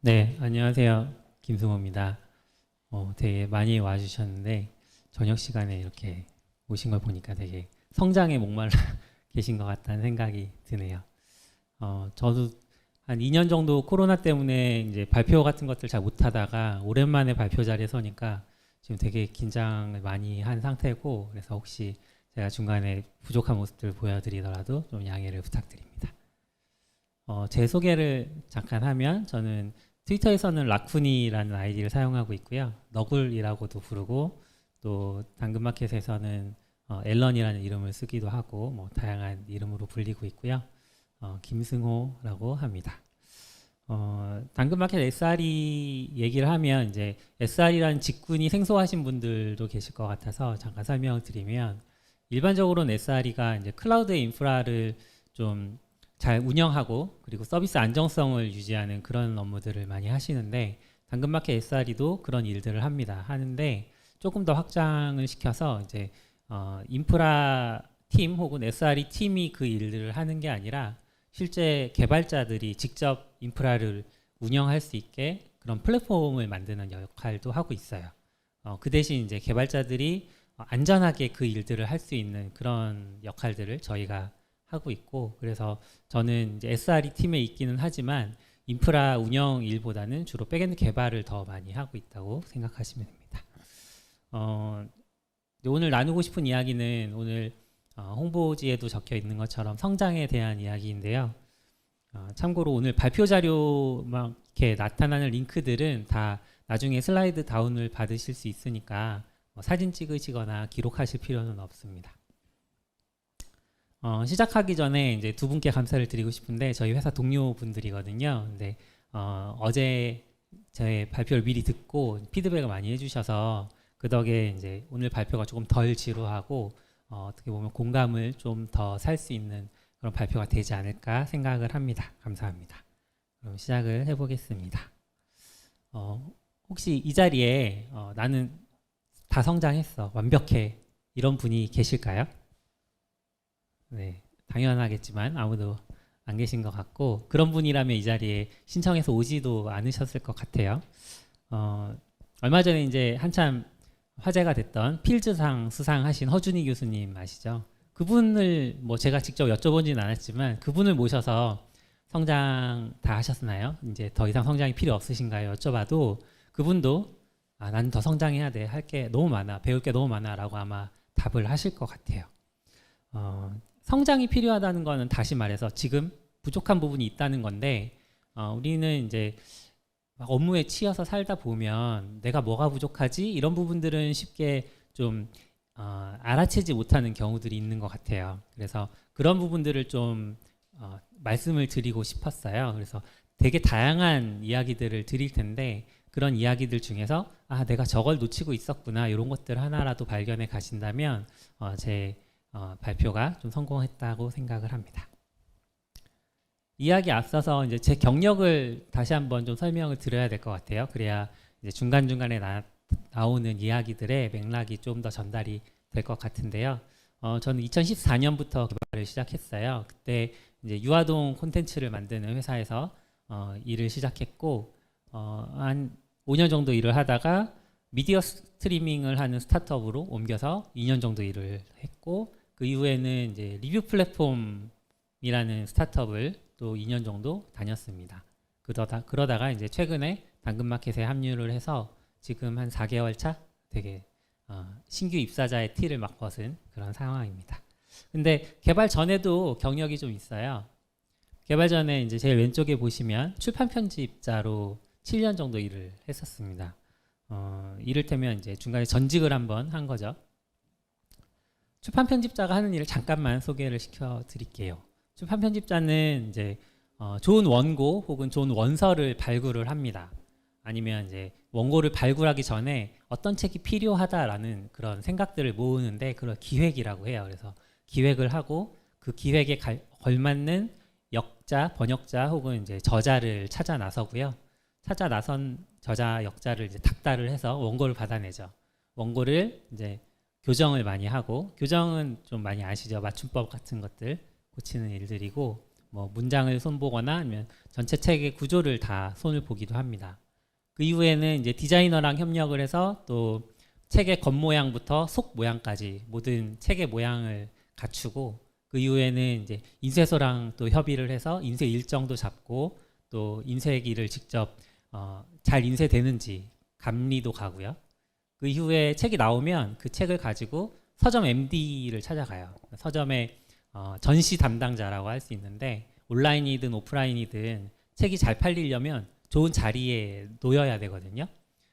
네, 안녕하세요. 김승호입니다. 되게 많이 와주셨는데 저녁 시간에 이렇게 오신 걸 보니까 되게 성장에 목말라 계신 것 같다는 생각이 드네요. 저도 한 2년 정도 코로나 때문에 이제 발표 같은 것들 잘 못하다가 오랜만에 발표 자리에 서니까 지금 되게 긴장을 많이 한 상태고, 그래서 혹시 제가 중간에 부족한 모습들 보여드리더라도 좀 양해를 부탁드립니다. 제 소개를 잠깐 하면, 저는 트위터에서는 라쿤이라는 아이디를 사용하고 있고요. 너굴이라고도 부르고, 또 당근마켓에서는 앨런이라는 이름을 쓰기도 하고, 뭐 다양한 이름으로 불리고 있고요. 김승호라고 합니다. 당근마켓 SRE 얘기를 하면, 이제 SRE라는 직군이 생소하신 분들도 계실 것 같아서 잠깐 설명을 드리면, 일반적으로는 SRE가 이제 클라우드 인프라를 좀 잘 운영하고, 그리고 서비스 안정성을 유지하는 그런 업무들을 많이 하시는데, 당근마켓 SRE도 그런 일들을 하는데 조금 더 확장을 시켜서 이제 인프라 팀 혹은 SRE 팀이 그 일들을 하는 게 아니라 실제 개발자들이 직접 인프라를 운영할 수 있게 그런 플랫폼을 만드는 역할도 하고 있어요. 그 대신 이제 개발자들이 안전하게 그 일들을 할 수 있는 그런 역할들을 저희가 하고 있고, 그래서 저는 이제 SRE 팀에 있기는 하지만 인프라 운영 일보다는 주로 백엔드 개발을 더 많이 하고 있다고 생각하시면 됩니다. 오늘 나누고 싶은 이야기는 오늘 홍보지에도 적혀 있는 것처럼 성장에 대한 이야기인데요. 참고로 오늘 발표 자료 막 이렇게 나타나는 링크들은 다 나중에 슬라이드 다운을 받으실 수 있으니까 사진 찍으시거나 기록하실 필요는 없습니다. 시작하기 전에 이제 두 분께 감사를 드리고 싶은데, 저희 회사 동료분들이거든요. 근데 어제 저의 발표를 미리 듣고 피드백을 많이 해주셔서 그 덕에 이제 오늘 발표가 조금 덜 지루하고 어떻게 보면 공감을 좀 더 살 수 있는 그런 발표가 되지 않을까 생각을 합니다. 감사합니다. 그럼 시작을 해보겠습니다. 혹시 이 자리에 나는 다 성장했어, 완벽해, 이런 분이 계실까요? 네, 당연하겠지만 아무도 안 계신 것 같고, 그런 분이라면 이 자리에 신청해서 오지도 않으셨을 것 같아요. 얼마 전에 이제 한참 화제가 됐던 필즈상 수상하신 허준희 교수님 아시죠? 그분을 뭐 제가 직접 여쭤보지는 않았지만 그분을 모셔서 성장 다 하셨나요? 이제 더 이상 성장이 필요 없으신가요? 여쭤봐도 그분도 나는 더 성장해야 돼, 할 게 너무 많아, 배울 게 너무 많아 라고 아마 답을 하실 것 같아요. 성장이 필요하다는 거는 다시 말해서 지금 부족한 부분이 있다는 건데, 우리는 이제 업무에 치여서 살다 보면 내가 뭐가 부족하지? 이런 부분들은 쉽게 좀 알아채지 못하는 경우들이 있는 것 같아요. 그래서 그런 부분들을 좀 말씀을 드리고 싶었어요. 그래서 되게 다양한 이야기들을 드릴 텐데, 그런 이야기들 중에서 내가 저걸 놓치고 있었구나, 이런 것들 하나라도 발견해 가신다면 제 발표가 좀 성공했다고 생각을 합니다. 이야기 앞서서 이제 제 경력을 다시 한번 좀 설명을 드려야 될 것 같아요. 그래야 이제 중간중간에 나오는 이야기들의 맥락이 좀 더 전달이 될 것 같은데요. 저는 2014년부터 개발을 시작했어요. 그때 이제 유아동 콘텐츠를 만드는 회사에서 일을 시작했고, 한 5년 정도 일을 하다가 미디어 스트리밍을 하는 스타트업으로 옮겨서 2년 정도 일을 했고, 그 이후에는 이제 리뷰 플랫폼이라는 스타트업을 또 2년 정도 다녔습니다. 그러다가 이제 최근에 당근마켓에 합류를 해서 지금 한 4개월 차, 되게 신규 입사자의 티를 막 벗은 그런 상황입니다. 근데 개발 전에도 경력이 좀 있어요. 개발 전에 이제 제일 왼쪽에 보시면 출판 편집자로 7년 정도 일을 했었습니다. 이를테면 이제 중간에 전직을 한번 한 거죠. 출판 편집자가 하는 일을 잠깐만 소개를 시켜 드릴게요. 출판 편집자는 이제 좋은 원고 혹은 좋은 원서를 발굴을 합니다. 아니면 이제 원고를 발굴하기 전에 어떤 책이 필요하다라는 그런 생각들을 모으는데 그걸 기획이라고 해요. 그래서 기획을 하고 그 기획에 걸맞는 역자, 번역자 혹은 이제 저자를 찾아 나서고요. 찾아 나선 저자, 역자를 이제 닥달을 해서 원고를 받아내죠. 원고를 이제 교정을 많이 하고, 교정은 좀 많이 아시죠? 맞춤법 같은 것들 고치는 일들이고, 뭐 문장을 손보거나 아니면 전체 책의 구조를 다 손을 보기도 합니다. 그 이후에는 이제 디자이너랑 협력을 해서 또 책의 겉모양부터 속 모양까지 모든 책의 모양을 갖추고, 그 이후에는 이제 인쇄소랑 또 협의를 해서 인쇄 일정도 잡고 또 인쇄기를 직접 잘 인쇄되는지 감리도 가고요. 그 이후에 책이 나오면 그 책을 가지고 서점 MD를 찾아가요. 서점의 전시 담당자라고 할 수 있는데, 온라인이든 오프라인이든 책이 잘 팔리려면 좋은 자리에 놓여야 되거든요.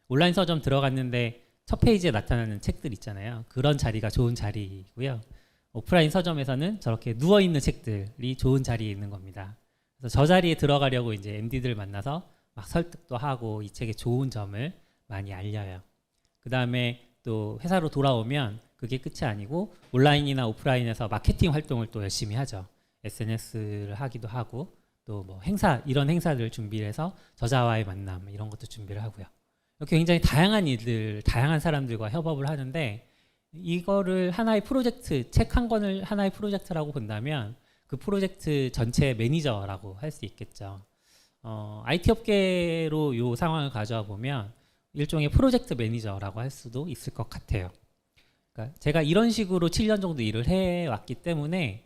온라인 서점 들어갔는데 첫 페이지에 나타나는 책들 있잖아요. 그런 자리가 좋은 자리이고요. 오프라인 서점에서는 저렇게 누워있는 책들이 좋은 자리에 있는 겁니다. 그래서 저 자리에 들어가려고 이제 MD들 만나서 막 설득도 하고 이 책의 좋은 점을 많이 알려요. 그 다음에 또 회사로 돌아오면 그게 끝이 아니고 온라인이나 오프라인에서 마케팅 활동을 또 열심히 하죠. SNS를 하기도 하고 또 뭐 행사, 이런 행사들을 준비해서 저자와의 만남 이런 것도 준비를 하고요. 이렇게 굉장히 다양한 일들, 다양한 사람들과 협업을 하는데, 이거를 하나의 프로젝트, 책 한 권을 하나의 프로젝트라고 본다면 그 프로젝트 전체 매니저라고 할 수 있겠죠. IT 업계로 이 상황을 가져와 보면 일종의 프로젝트 매니저라고 할 수도 있을 것 같아요. 그러니까 제가 이런 식으로 7년 정도 일을 해왔기 때문에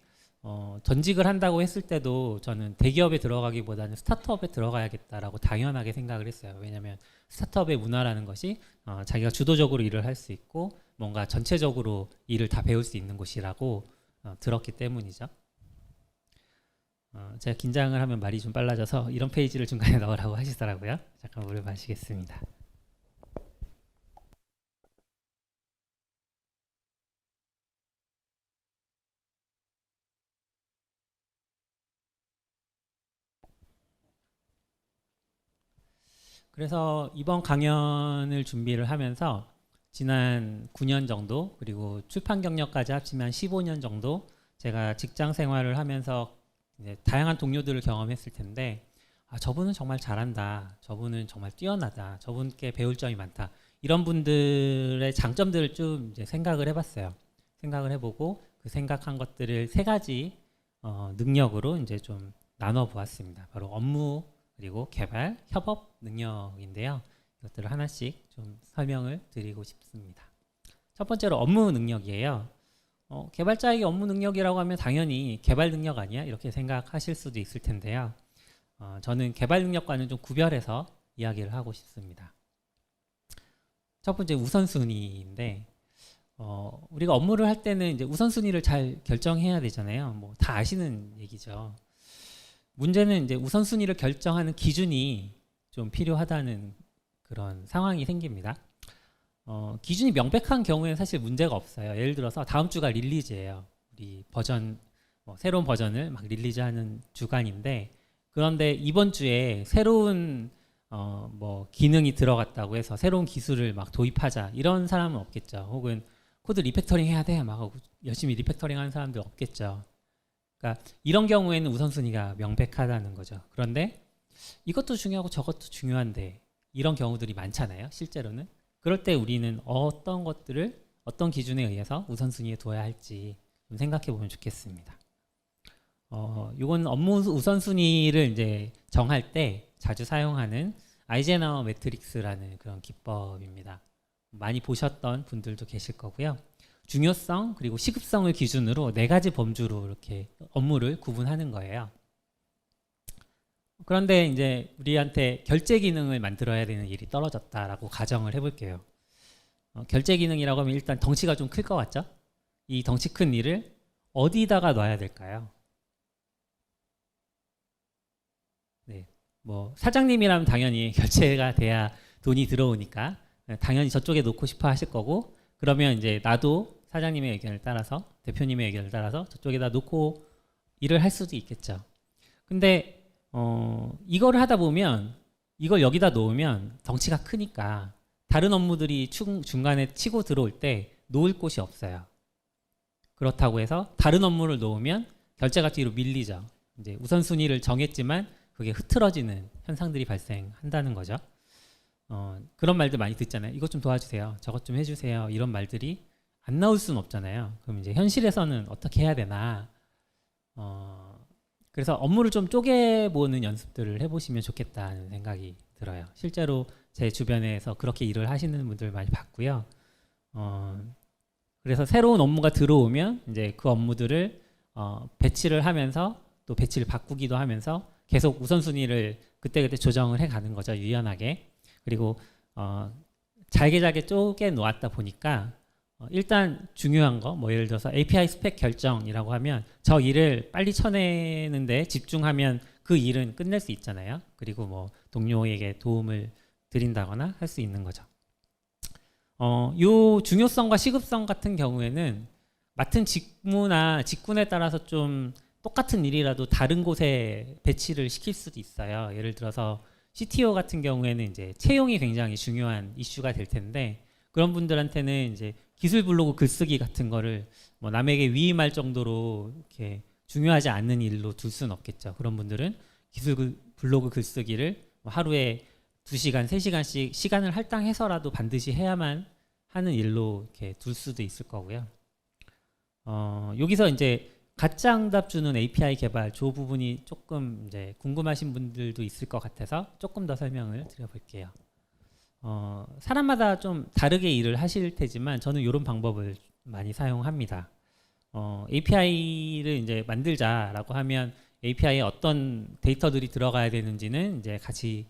전직을 한다고 했을 때도 저는 대기업에 들어가기보다는 스타트업에 들어가야겠다라고 당연하게 생각을 했어요. 왜냐하면 스타트업의 문화라는 것이 자기가 주도적으로 일을 할 수 있고 뭔가 전체적으로 일을 다 배울 수 있는 곳이라고 들었기 때문이죠. 제가 긴장을 하면 말이 좀 빨라져서 이런 페이지를 중간에 넣으라고 하시더라고요. 잠깐 물을 마시겠습니다. 그래서 이번 강연을 준비를 하면서 지난 9년 정도, 그리고 출판 경력까지 합치면 15년 정도 제가 직장 생활을 하면서 이제 다양한 동료들을 경험했을 텐데, 저분은 정말 잘한다, 저분은 정말 뛰어나다, 저분께 배울 점이 많다, 이런 분들의 장점들을 좀 이제 생각을 해봤어요. 생각을 해보고 그 생각한 것들을 세 가지 능력으로 이제 좀 나눠 보았습니다. 바로 업무, 그리고 개발, 협업 능력인데요. 이것들을 하나씩 좀 설명을 드리고 싶습니다. 첫 번째로 업무 능력이에요. 개발자에게 업무 능력이라고 하면 당연히 개발 능력 아니야? 이렇게 생각하실 수도 있을 텐데요. 저는 개발 능력과는 좀 구별해서 이야기를 하고 싶습니다. 첫 번째 우선순위인데, 우리가 업무를 할 때는 이제 우선순위를 잘 결정해야 되잖아요. 뭐 다 아시는 얘기죠. 문제는 이제 우선순위를 결정하는 기준이 좀 필요하다는 그런 상황이 생깁니다. 기준이 명백한 경우에는 사실 문제가 없어요. 예를 들어서 다음 주가 릴리즈예요. 우리 버전, 새로운 버전을 막 릴리즈하는 주간인데, 그런데 이번 주에 새로운 뭐 기능이 들어갔다고 해서 새로운 기술을 막 도입하자, 이런 사람은 없겠죠. 혹은 코드 리팩터링 해야 돼 막 열심히 리팩터링 하는 사람들 없겠죠. 그러니까 이런 경우에는 우선순위가 명백하다는 거죠. 그런데 이것도 중요하고 저것도 중요한데 이런 경우들이 많잖아요, 실제로는. 그럴 때 우리는 어떤 것들을 어떤 기준에 의해서 우선순위에 둬야 할지 좀 생각해 보면 좋겠습니다. 이건 업무 우선순위를 이제 정할 때 자주 사용하는 아이젠하워 매트릭스라는 그런 기법입니다. 많이 보셨던 분들도 계실 거고요. 중요성 그리고 시급성을 기준으로 네 가지 범주로 이렇게 업무를 구분하는 거예요. 그런데 이제 우리한테 결제 기능을 만들어야 되는 일이 떨어졌다라고 가정을 해볼게요. 결제 기능이라고 하면 일단 덩치가 좀 클 것 같죠? 이 덩치 큰 일을 어디다가 놔야 될까요? 네, 뭐 사장님이라면 당연히 결제가 돼야 돈이 들어오니까 당연히 저쪽에 놓고 싶어 하실 거고, 그러면 이제 나도 사장님의 의견을 따라서, 대표님의 의견을 따라서 저쪽에다 놓고 일을 할 수도 있겠죠. 근데 이거를 하다 보면 이걸 여기다 놓으면 덩치가 크니까 다른 업무들이 중간에 치고 들어올 때 놓을 곳이 없어요. 그렇다고 해서 다른 업무를 놓으면 결제가 뒤로 밀리죠. 이제 우선순위를 정했지만 그게 흐트러지는 현상들이 발생한다는 거죠. 그런 말들 많이 듣잖아요. 이것 좀 도와주세요. 저것 좀 해주세요. 이런 말들이 안 나올 수는 없잖아요. 그럼 이제 현실에서는 어떻게 해야 되나? 그래서 업무를 좀 쪼개보는 연습들을 해보시면 좋겠다는 생각이 들어요. 실제로 제 주변에서 그렇게 일을 하시는 분들 많이 봤고요. 그래서 새로운 업무가 들어오면 이제 그 업무들을 배치를 하면서 또 배치를 바꾸기도 하면서 계속 우선순위를 그때그때 조정을 해가는 거죠. 유연하게. 그리고 잘게 쪼개 놓았다 보니까 일단 중요한 거, 뭐 예를 들어서 API 스펙 결정이라고 하면 저 일을 빨리 쳐내는데 집중하면 그 일은 끝낼 수 있잖아요. 그리고 뭐 동료에게 도움을 드린다거나 할 수 있는 거죠. 요 중요성과 시급성 같은 경우에는 맡은 직무나 직군에 따라서 좀 똑같은 일이라도 다른 곳에 배치를 시킬 수도 있어요. 예를 들어서 CTO 같은 경우에는 이제 채용이 굉장히 중요한 이슈가 될 텐데 그런 분들한테는 이제 기술 블로그 글쓰기 같은 거를 뭐 남에게 위임할 정도로 이렇게 중요하지 않는 일로 둘 수는 없겠죠. 그런 분들은 기술 블로그 글쓰기를 뭐 하루에 2시간, 3시간씩 시간을 할당해서라도 반드시 해야만 하는 일로 이렇게 둘 수도 있을 거고요. 여기서 이제 가짜 응답 주는 API 개발 저 부분이 조금 이제 궁금하신 분들도 있을 것 같아서 조금 더 설명을 드려볼게요. 사람마다 좀 다르게 일을 하실 테지만 저는 이런 방법을 많이 사용합니다. API를 이제 만들자라고 하면 API에 어떤 데이터들이 들어가야 되는지는 이제 같이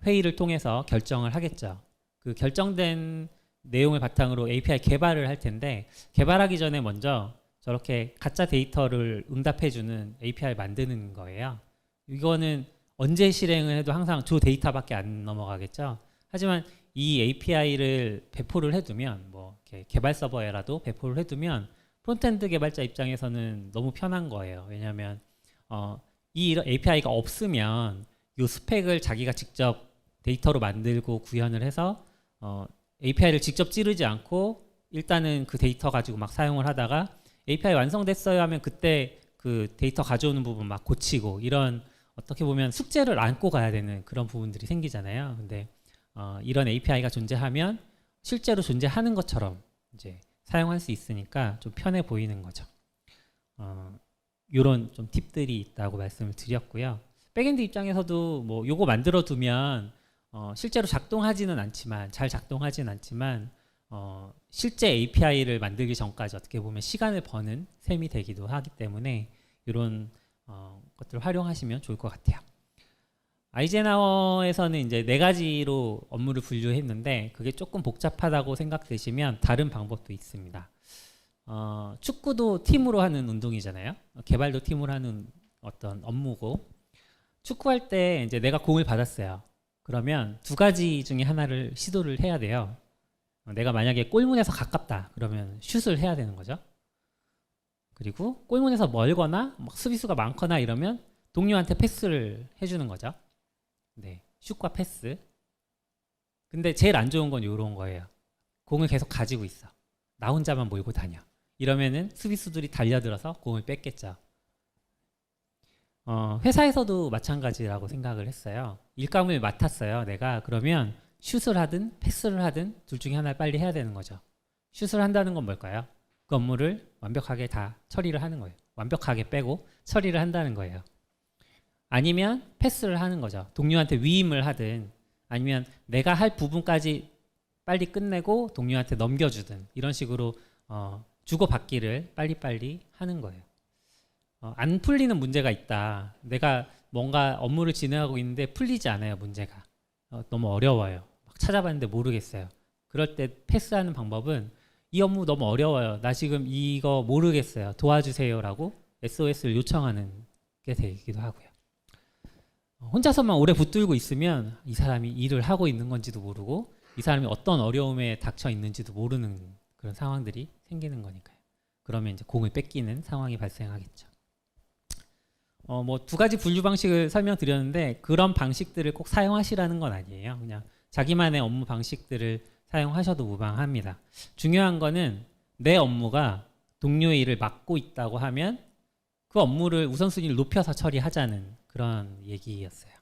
회의를 통해서 결정을 하겠죠. 그 결정된 내용을 바탕으로 API 개발을 할 텐데 개발하기 전에 먼저 저렇게 가짜 데이터를 응답해주는 API를 만드는 거예요. 이거는 언제 실행을 해도 항상 저 데이터밖에 안 넘어가겠죠. 하지만 이 API를 배포를 해두면 뭐 이렇게 개발 서버에라도 배포를 해두면 프론트엔드 개발자 입장에서는 너무 편한 거예요. 왜냐하면 이 API가 없으면 이 스펙을 자기가 직접 데이터로 만들고 구현을 해서 API를 직접 찌르지 않고 일단은 그 데이터 가지고 막 사용을 하다가 API 완성됐어요 하면 그때 그 데이터 가져오는 부분 막 고치고 이런 어떻게 보면 숙제를 안고 가야 되는 그런 부분들이 생기잖아요. 근데 이런 API가 존재하면 실제로 존재하는 것처럼 이제 사용할 수 있으니까 좀 편해 보이는 거죠. 이런 좀 팁들이 있다고 말씀을 드렸고요. 백엔드 입장에서도 뭐 요거 만들어 두면 실제로 작동하지는 않지만 잘 작동하지는 않지만 실제 API를 만들기 전까지 어떻게 보면 시간을 버는 셈이 되기도 하기 때문에 이런 것들을 활용하시면 좋을 것 같아요. 아이젠하워에서는 이제 4가지로 업무를 분류했는데 그게 조금 복잡하다고 생각되시면 다른 방법도 있습니다. 축구도 팀으로 하는 운동이잖아요. 개발도 팀으로 하는 어떤 업무고 축구할 때 이제 내가 공을 받았어요. 그러면 2가지 중에 하나를 시도를 해야 돼요. 내가 만약에 골문에서 가깝다 그러면 슛을 해야 되는 거죠. 그리고 골문에서 멀거나 막 수비수가 많거나 이러면 동료한테 패스를 해주는 거죠. 네, 슛과 패스. 근데 제일 안 좋은 건 이런 거예요. 공을 계속 가지고 있어. 나 혼자만 몰고 다녀. 이러면은 수비수들이 달려들어서 공을 뺏겠죠. 회사에서도 마찬가지라고 생각을 했어요. 일감을 맡았어요. 내가 그러면 슛을 하든 패스를 하든 둘 중에 하나를 빨리 해야 되는 거죠. 슛을 한다는 건 뭘까요? 그 업무를 완벽하게 다 처리를 하는 거예요. 완벽하게 빼고 처리를 한다는 거예요. 아니면 패스를 하는 거죠. 동료한테 위임을 하든 아니면 내가 할 부분까지 빨리 끝내고 동료한테 넘겨주든 이런 식으로 주고받기를 빨리빨리 하는 거예요. 안 풀리는 문제가 있다. 내가 뭔가 업무를 진행하고 있는데 풀리지 않아요. 문제가. 너무 어려워요. 막 찾아봤는데 모르겠어요. 그럴 때 패스하는 방법은 이 업무 너무 어려워요. 나 지금 이거 모르겠어요. 도와주세요 라고 SOS를 요청하는 게 되기도 하고요. 혼자서만 오래 붙들고 있으면 이 사람이 일을 하고 있는 건지도 모르고 이 사람이 어떤 어려움에 닥쳐 있는지도 모르는 그런 상황들이 생기는 거니까요. 그러면 이제 공을 뺏기는 상황이 발생하겠죠. 뭐 두 가지 분류 방식을 설명드렸는데 그런 방식들을 꼭 사용하시라는 건 아니에요. 그냥 자기만의 업무 방식들을 사용하셔도 무방합니다. 중요한 거는 내 업무가 동료의 일을 맡고 있다고 하면 그 업무를 우선순위를 높여서 처리하자는 그런 얘기였어요.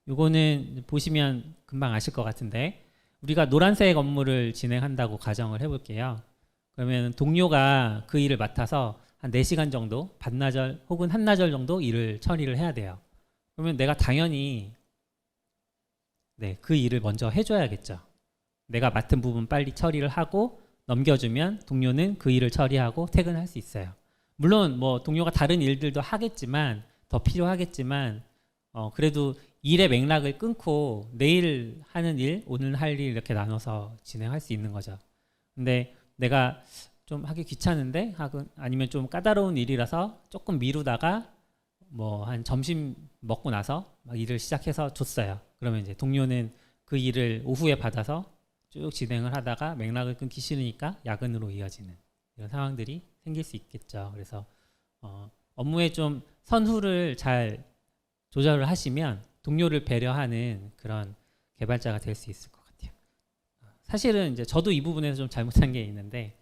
요거는 보시면 금방 아실 것 같은데 우리가 노란색 업무를 진행한다고 가정을 해볼게요. 그러면 동료가 그 일을 맡아서 한 4시간 정도 반나절 혹은 한나절 정도 일을 처리를 해야 돼요. 그러면 내가 당연히 그 일을 먼저 해줘야겠죠. 내가 맡은 부분 빨리 처리를 하고 넘겨주면 동료는 그 일을 처리하고 퇴근할 수 있어요. 물론 뭐 동료가 다른 일들도 하겠지만 더 필요하겠지만 그래도 일의 맥락을 끊고 내일 하는 일, 오늘 할 일 이렇게 나눠서 진행할 수 있는 거죠. 근데 내가 좀 하기 귀찮은데 아니면 좀 까다로운 일이라서 조금 미루다가 뭐 한 점심 먹고 나서 막 일을 시작해서 줬어요. 그러면 이제 동료는 그 일을 오후에 받아서 쭉 진행을 하다가 맥락을 끊기 싫으니까 야근으로 이어지는 이런 상황들이 생길 수 있겠죠. 그래서 업무에 좀 선후를 잘 조절을 하시면 동료를 배려하는 그런 개발자가 될 수 있을 것 같아요. 사실은 이제 저도 이 부분에서 좀 잘못한 게 있는데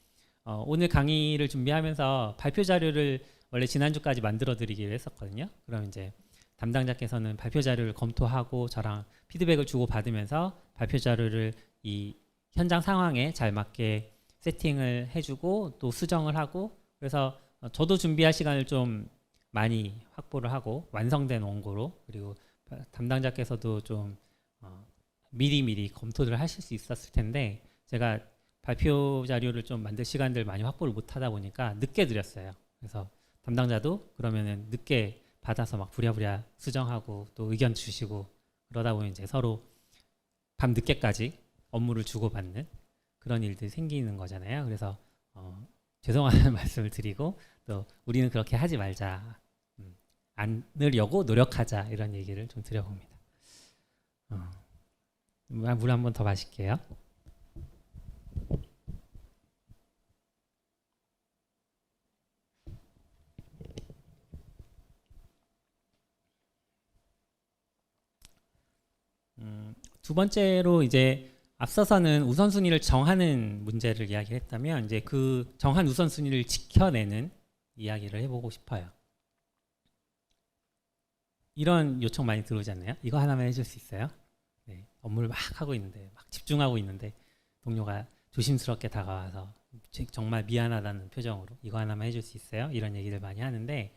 오늘 강의를 준비하면서 발표 자료를 원래 지난주까지 만들어 드리기로 했었거든요. 그럼 이제 담당자께서는 발표 자료를 검토하고 저랑 피드백을 주고 받으면서 발표 자료를 이 현장 상황에 잘 맞게 세팅을 해주고 또 수정을 하고 그래서 저도 준비할 시간을 좀 많이 확보를 하고 완성된 원고로 그리고 담당자께서도 좀 미리미리 검토를 하실 수 있었을 텐데 제가 발표 자료를 좀 만들 시간들 많이 확보를 못 하다 보니까 늦게 드렸어요. 그래서 담당자도 그러면은 늦게 받아서 막 부랴부랴 수정하고 또 의견 주시고 그러다 보면 이제 서로 밤 늦게까지 업무를 주고받는 그런 일들이 생기는 거잖아요. 그래서 죄송하다는 말씀을 드리고 또 우리는 그렇게 하지 말자, 않으려고 노력하자 이런 얘기를 좀 드려봅니다. 물 한 번 더 마실게요. 두 번째로 이제 앞서서는 우선순위를 정하는 문제를 이야기했다면 이제 그 정한 우선순위를 지켜내는 이야기를 해보고 싶어요. 이런 요청 많이 들어오지 않나요? 이거 하나만 해줄 수 있어요? 네, 업무를 막 하고 있는데 막 집중하고 있는데 동료가 조심스럽게 다가와서 정말 미안하다는 표정으로 이거 하나만 해줄 수 있어요? 이런 얘기를 많이 하는데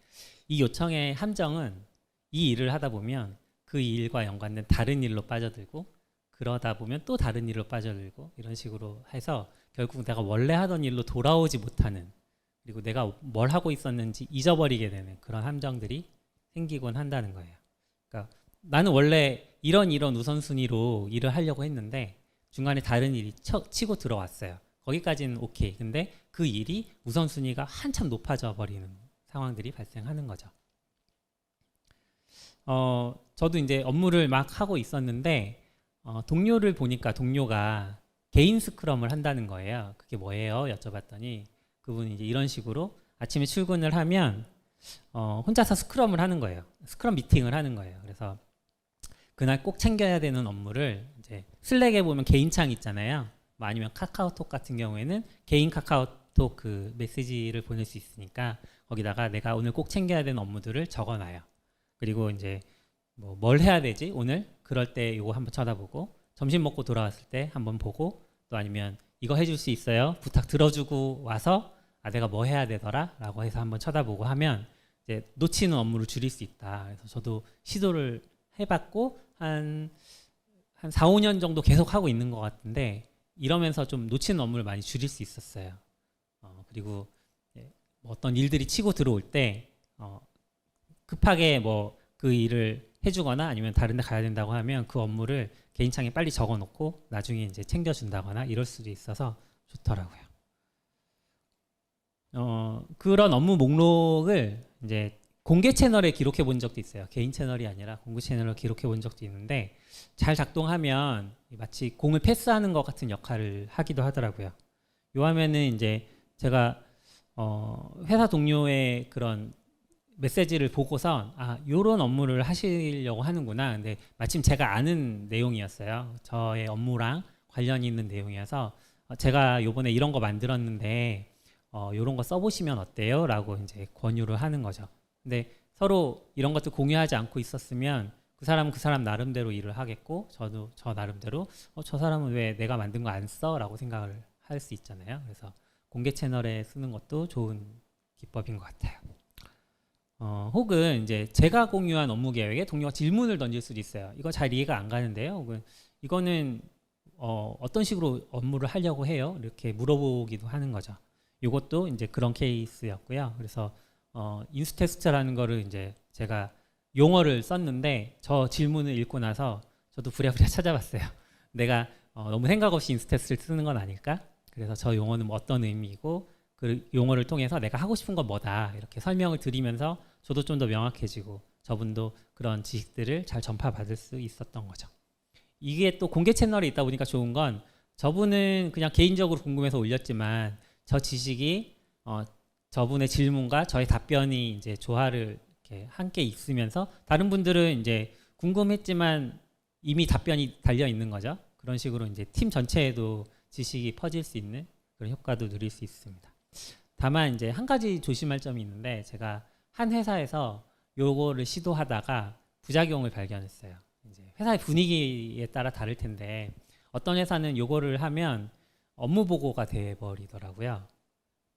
이 요청의 함정은 이 일을 하다 보면 그 일과 연관된 다른 일로 빠져들고 그러다 보면 또 다른 일로 빠져들고 이런 식으로 해서 결국 내가 원래 하던 일로 돌아오지 못하는 그리고 내가 뭘 하고 있었는지 잊어버리게 되는 그런 함정들이 생기곤 한다는 거예요. 그러니까 나는 원래 이런 우선순위로 일을 하려고 했는데 중간에 다른 일이 치고 들어왔어요. 거기까지는 오케이. 근데 그 일이 우선순위가 한참 높아져 버리는 상황들이 발생하는 거죠. 저도 이제 업무를 막 하고 있었는데 동료를 보니까 동료가 개인 스크럼을 한다는 거예요. 그게 뭐예요? 여쭤봤더니 그분이 이제 이런 식으로 아침에 출근을 하면 혼자서 스크럼을 하는 거예요. 스크럼 미팅을 하는 거예요. 그래서 그날 꼭 챙겨야 되는 업무를 이제 슬랙에 보면 개인창 있잖아요. 뭐 아니면 카카오톡 같은 경우에는 개인 카카오톡 그 메시지를 보낼 수 있으니까 거기다가 내가 오늘 꼭 챙겨야 되는 업무들을 적어놔요. 그리고 이제 뭐 뭘 해야 되지 오늘? 그럴 때 이거 한번 쳐다보고 점심 먹고 돌아왔을 때 한번 보고 또 아니면 이거 해줄 수 있어요? 부탁 들어주고 와서 내가 뭐 해야 되더라? 라고 해서 한번 쳐다보고 하면 이제 놓치는 업무를 줄일 수 있다. 그래서 저도 시도를 해봤고 한 4, 5년 정도 계속 하고 있는 것 같은데 이러면서 좀 놓치는 업무를 많이 줄일 수 있었어요. 그리고 뭐 어떤 일들이 치고 들어올 때 급하게 뭐 그 일을 해주거나 아니면 다른 데 가야 된다고 하면 그 업무를 개인창에 빨리 적어놓고 나중에 이제 챙겨준다거나 이럴 수도 있어서 좋더라고요. 그런 업무 목록을 이제 공개 채널에 기록해 본 적도 있어요. 개인 채널이 아니라 공개 채널로 기록해 본 적도 있는데 잘 작동하면 마치 공을 패스하는 것 같은 역할을 하기도 하더라고요. 요 화면은 이제 제가 회사 동료의 그런 메시지를 보고서 요런 업무를 하시려고 하는구나. 근데 마침 제가 아는 내용이었어요. 저의 업무랑 관련이 있는 내용이어서 제가 요번에 이런 거 만들었는데 요런 거 써보시면 어때요? 라고 이제 권유를 하는 거죠. 근데 서로 이런 것들 공유하지 않고 있었으면 그 사람은 그 사람 나름대로 일을 하겠고 저도 저 나름대로 저 사람은 왜 내가 만든 거 안 써? 라고 생각을 할 수 있잖아요. 그래서 공개 채널에 쓰는 것도 좋은 기법인 것 같아요. 혹은 이제 제가 공유한 업무 계획에 동료가 질문을 던질 수도 있어요. 이거 잘 이해가 안 가는데요. 혹은 이거는 어떤 식으로 업무를 하려고 해요? 이렇게 물어보기도 하는 거죠. 이것도 이제 그런 케이스였고요. 그래서 인스테스트라는 거를 이제 제가 용어를 썼는데 저 질문을 읽고 나서 저도 부랴부랴 찾아봤어요. 내가 너무 생각 없이 인스테스트를 쓰는 건 아닐까? 그래서 저 용어는 뭐 어떤 의미이고 그 용어를 통해서 내가 하고 싶은 건 뭐다 이렇게 설명을 드리면서 저도 좀 더 명확해지고 저분도 그런 지식들을 잘 전파받을 수 있었던 거죠. 이게 또 공개 채널에 있다 보니까 좋은 건 저분은 그냥 개인적으로 궁금해서 올렸지만 저 지식이 저분의 질문과 저의 답변이 이제 조화를 이렇게 함께 있으면서 다른 분들은 이제 궁금했지만 이미 답변이 달려 있는 거죠. 그런 식으로 이제 팀 전체에도 지식이 퍼질 수 있는 그런 효과도 누릴 수 있습니다. 다만 이제 한 가지 조심할 점이 있는데 제가 한 회사에서 요거를 시도하다가 부작용을 발견했어요. 이제 회사의 분위기에 따라 다를 텐데 어떤 회사는 요거를 하면 업무 보고가 돼 버리더라고요.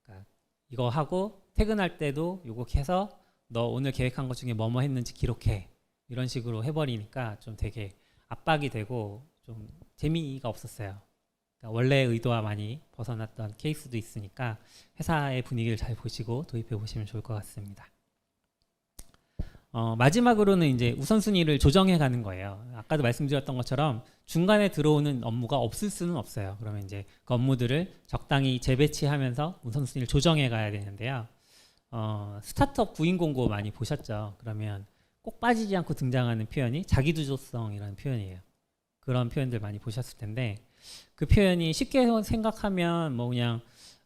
그러니까 이거 하고 퇴근할 때도 요거 해서 너 오늘 계획한 것 중에 뭐뭐 했는지 기록해 이런 식으로 해버리니까 좀 되게 압박이 되고 좀 재미가 없었어요. 그러니까 원래의 의도와 많이 벗어났던 케이스도 있으니까 회사의 분위기를 잘 보시고 도입해 보시면 좋을 것 같습니다. 마지막으로는 이제 우선순위를 조정해 가는 거예요. 아까도 말씀드렸던 것처럼 중간에 들어오는 업무가 없을 수는 없어요. 그러면 이제 그 업무들을 적당히 재배치하면서 우선순위를 조정해 가야 되는데요. 스타트업 구인 공고 많이 보셨죠? 그러면 꼭 빠지지 않고 등장하는 표현이 자기주도성이라는 표현이에요. 그런 표현들 많이 보셨을 텐데 그 표현이 쉽게 생각하면 뭐 그냥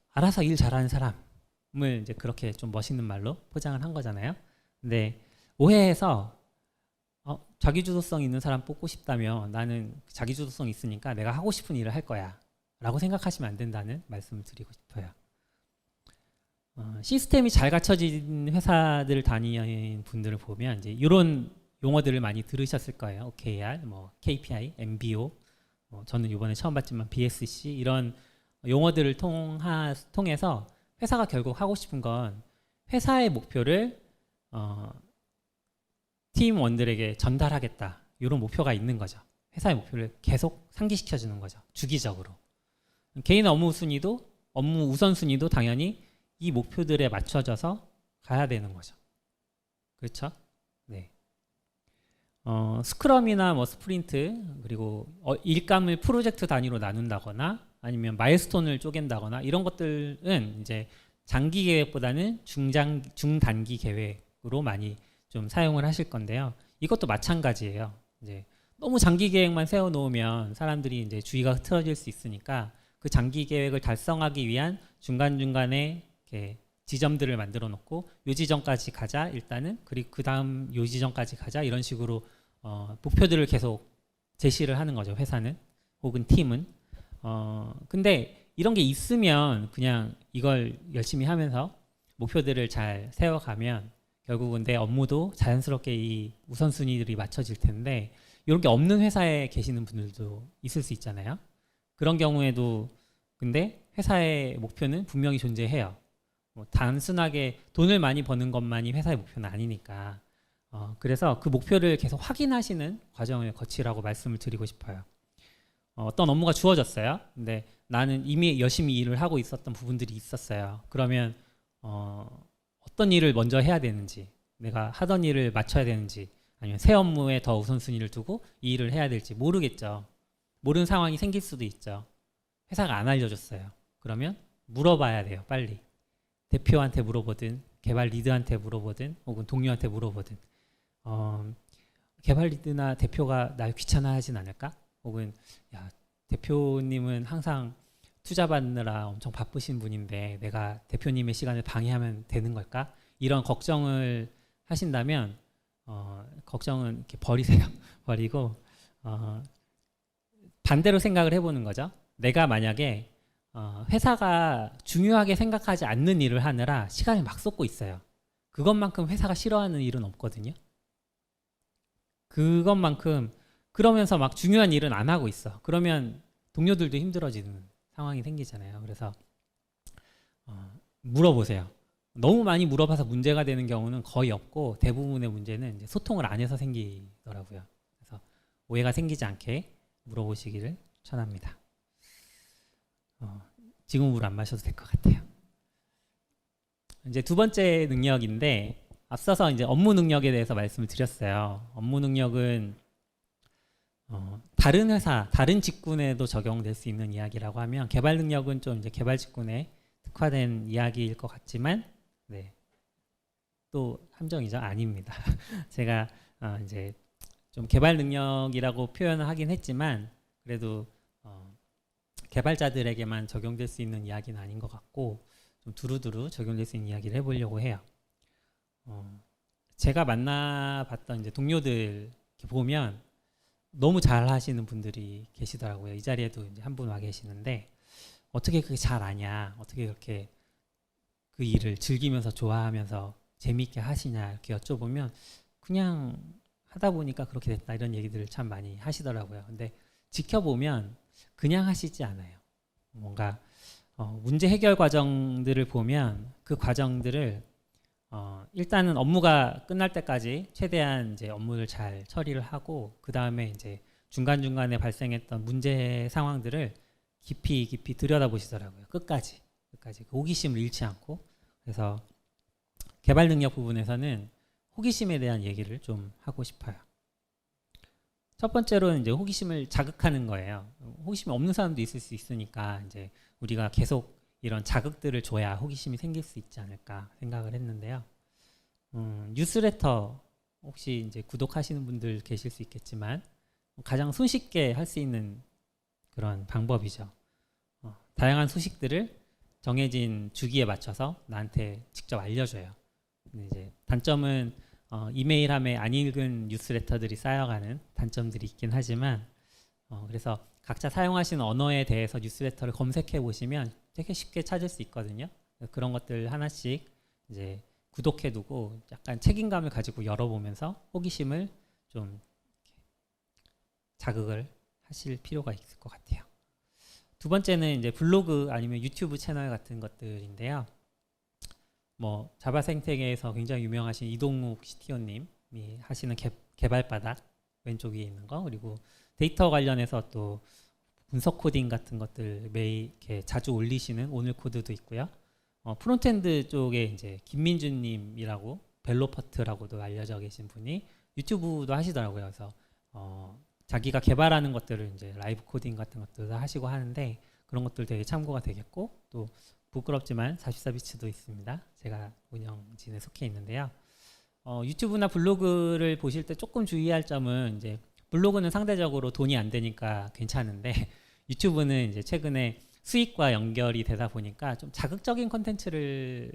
알아서 일 잘하는 사람을 이제 그렇게 좀 멋있는 말로 포장을 한 거잖아요. 근데 오해해서 자기주도성 있는 사람 뽑고 싶다면 나는 자기주도성 있으니까 내가 하고 싶은 일을 할 거야 라고 생각하시면 안 된다는 말씀을 드리고 싶어요. 시스템이 잘 갖춰진 회사들 다니는 분들을 보면 이제 이런 용어들을 많이 들으셨을 거예요. OKR, 뭐 KPI, MBO, 저는 이번에 처음 봤지만 BSC 이런 용어들을 통해서 회사가 결국 하고 싶은 건 회사의 목표를 팀원들에게 전달하겠다 이런 목표가 있는 거죠. 회사의 목표를 계속 상기시켜 주는 거죠. 주기적으로. 개인 업무 우선순위도 당연히 이 목표들에 맞춰져서 가야 되는 거죠. 그렇죠? 네. 스크럼이나 뭐 스프린트 그리고 일감을 프로젝트 단위로 나눈다거나 아니면 마일스톤을 쪼갠다거나 이런 것들은 이제 장기 계획보다는 중단기 계획으로 많이 좀 사용을 하실 건데요. 이것도 마찬가지예요. 이제 너무 장기 계획만 세워 놓으면 사람들이 이제 주의가 흐트러질 수 있으니까 그 장기 계획을 달성하기 위한 중간중간에 이렇게 지점들을 만들어 놓고 요 지점까지 가자 일단은 그리고 그 다음 요 지점까지 가자 이런 식으로 목표들을 계속 제시를 하는 거죠. 회사는 혹은 팀은 근데 이런 게 있으면 그냥 이걸 열심히 하면서 목표들을 잘 세워가면 결국은 내 업무도 자연스럽게 이 우선순위들이 맞춰질 텐데 이런 게 없는 회사에 계시는 분들도 있을 수 있잖아요. 그런 경우에도 근데 회사의 목표는 분명히 존재해요. 뭐 단순하게 돈을 많이 버는 것만이 회사의 목표는 아니니까 그래서 그 목표를 계속 확인하시는 과정을 거치라고 말씀을 드리고 싶어요. 어떤 업무가 주어졌어요. 근데 나는 이미 열심히 일을 하고 있었던 부분들이 있었어요. 그러면 어떤 일을 먼저 해야 되는지 내가 하던 일을 맞춰야 되는지 아니면 새 업무에 더 우선순위를 두고 이 일을 해야 될지 모르겠죠. 모르는 상황이 생길 수도 있죠. 회사가 안 알려줬어요. 그러면 물어봐야 돼요. 빨리. 대표한테 물어보든 개발 리드한테 물어보든 혹은 동료한테 물어보든 개발 리드나 대표가 날 귀찮아하진 않을까? 혹은 야 대표님은 항상 투자 받느라 엄청 바쁘신 분인데 내가 대표님의 시간을 방해하면 되는 걸까? 이런 걱정을 하신다면 걱정은 이렇게 버리세요. 버리고 반대로 생각을 해보는 거죠. 내가 만약에 회사가 중요하게 생각하지 않는 일을 하느라 시간을 막 쏟고 있어요. 그것만큼 회사가 싫어하는 일은 없거든요. 그것만큼 그러면서 막 중요한 일은 안 하고 있어. 그러면 동료들도 힘들어지는 상황이 생기잖아요. 그래서 물어보세요. 너무 많이 물어봐서 문제가 되는 경우는 거의 없고 대부분의 문제는 이제 소통을 안 해서 생기더라고요. 그래서 오해가 생기지 않게 물어보시기를 추천합니다. 지금 물 안 마셔도 될 것 같아요. 이제 두 번째 능력인데 앞서서 이제 업무 능력에 대해서 말씀을 드렸어요. 업무 능력은 다른 회사, 다른 직군에도 적용될 수 있는 이야기라고 하면 개발 능력은 좀 이제 개발 직군에 특화된 이야기일 것 같지만 네. 또 함정이죠? 아닙니다. 제가 이제 좀 개발 능력이라고 표현을 하긴 했지만 그래도 개발자들에게만 적용될 수 있는 이야기는 아닌 것 같고 좀 두루두루 적용될 수 있는 이야기를 해보려고 해요. 제가 만나봤던 이제 동료들 이렇게 보면 너무 잘 하시는 분들이 계시더라고요. 이 자리에도 이제 한 분 와 계시는데 어떻게 그게 잘 아냐, 어떻게 그렇게 그 일을 즐기면서 좋아하면서 재미있게 하시냐 이렇게 여쭤보면 그냥 하다 보니까 그렇게 됐다 이런 얘기들을 참 많이 하시더라고요. 근데 지켜보면 그냥 하시지 않아요. 뭔가 문제 해결 과정들을 보면 그 과정들을 일단은 업무가 끝날 때까지 최대한 이제 업무를 잘 처리를 하고 그 다음에 이제 중간중간에 발생했던 문제 상황들을 깊이 들여다보시더라고요. 끝까지 그 호기심을 잃지 않고. 그래서 개발 능력 부분에서는 호기심에 대한 얘기를 좀 하고 싶어요. 첫 번째로는 이제 호기심을 자극하는 거예요. 호기심이 없는 사람도 있을 수 있으니까 이제 우리가 계속 이런 자극들을 줘야 호기심이 생길 수 있지 않을까 생각을 했는데요. 뉴스레터 혹시 이제 구독하시는 분들 계실 수 있겠지만 가장 손쉽게 할 수 있는 그런 방법이죠. 다양한 소식들을 정해진 주기에 맞춰서 나한테 직접 알려줘요. 근데 이제 단점은 이메일함에 안 읽은 뉴스레터들이 쌓여가는 단점들이 있긴 하지만 그래서 각자 사용하시는 언어에 대해서 뉴스레터를 검색해 보시면 되게 쉽게 찾을 수 있거든요. 그런 것들 하나씩 이제 구독해 두고 약간 책임감을 가지고 열어보면서 호기심을 좀 자극을 하실 필요가 있을 것 같아요. 두 번째는 이제 블로그 아니면 유튜브 채널 같은 것들인데요. 뭐 자바 생태계에서 굉장히 유명하신 이동욱 CTO님이 하시는 개발바닥 왼쪽 위에 있는 거, 그리고 데이터 관련해서 또 분석 코딩 같은 것들 매일 이렇게 자주 올리시는 오늘 코드도 있고요. 프론트엔드 쪽에 이제 김민준님이라고 벨로퍼트라고도 알려져 계신 분이 유튜브도 하시더라고요. 그래서 자기가 개발하는 것들을 이제 라이브 코딩 같은 것들도 하시고 하는데 그런 것들 되게 참고가 되겠고 또 부끄럽지만 44비츠도 있습니다. 제가 운영진에 속해 있는데요. 유튜브나 블로그를 보실 때 조금 주의할 점은 이제 블로그는 상대적으로 돈이 안 되니까 괜찮은데 유튜브는 이제 최근에 수익과 연결이 되다 보니까 좀 자극적인 콘텐츠를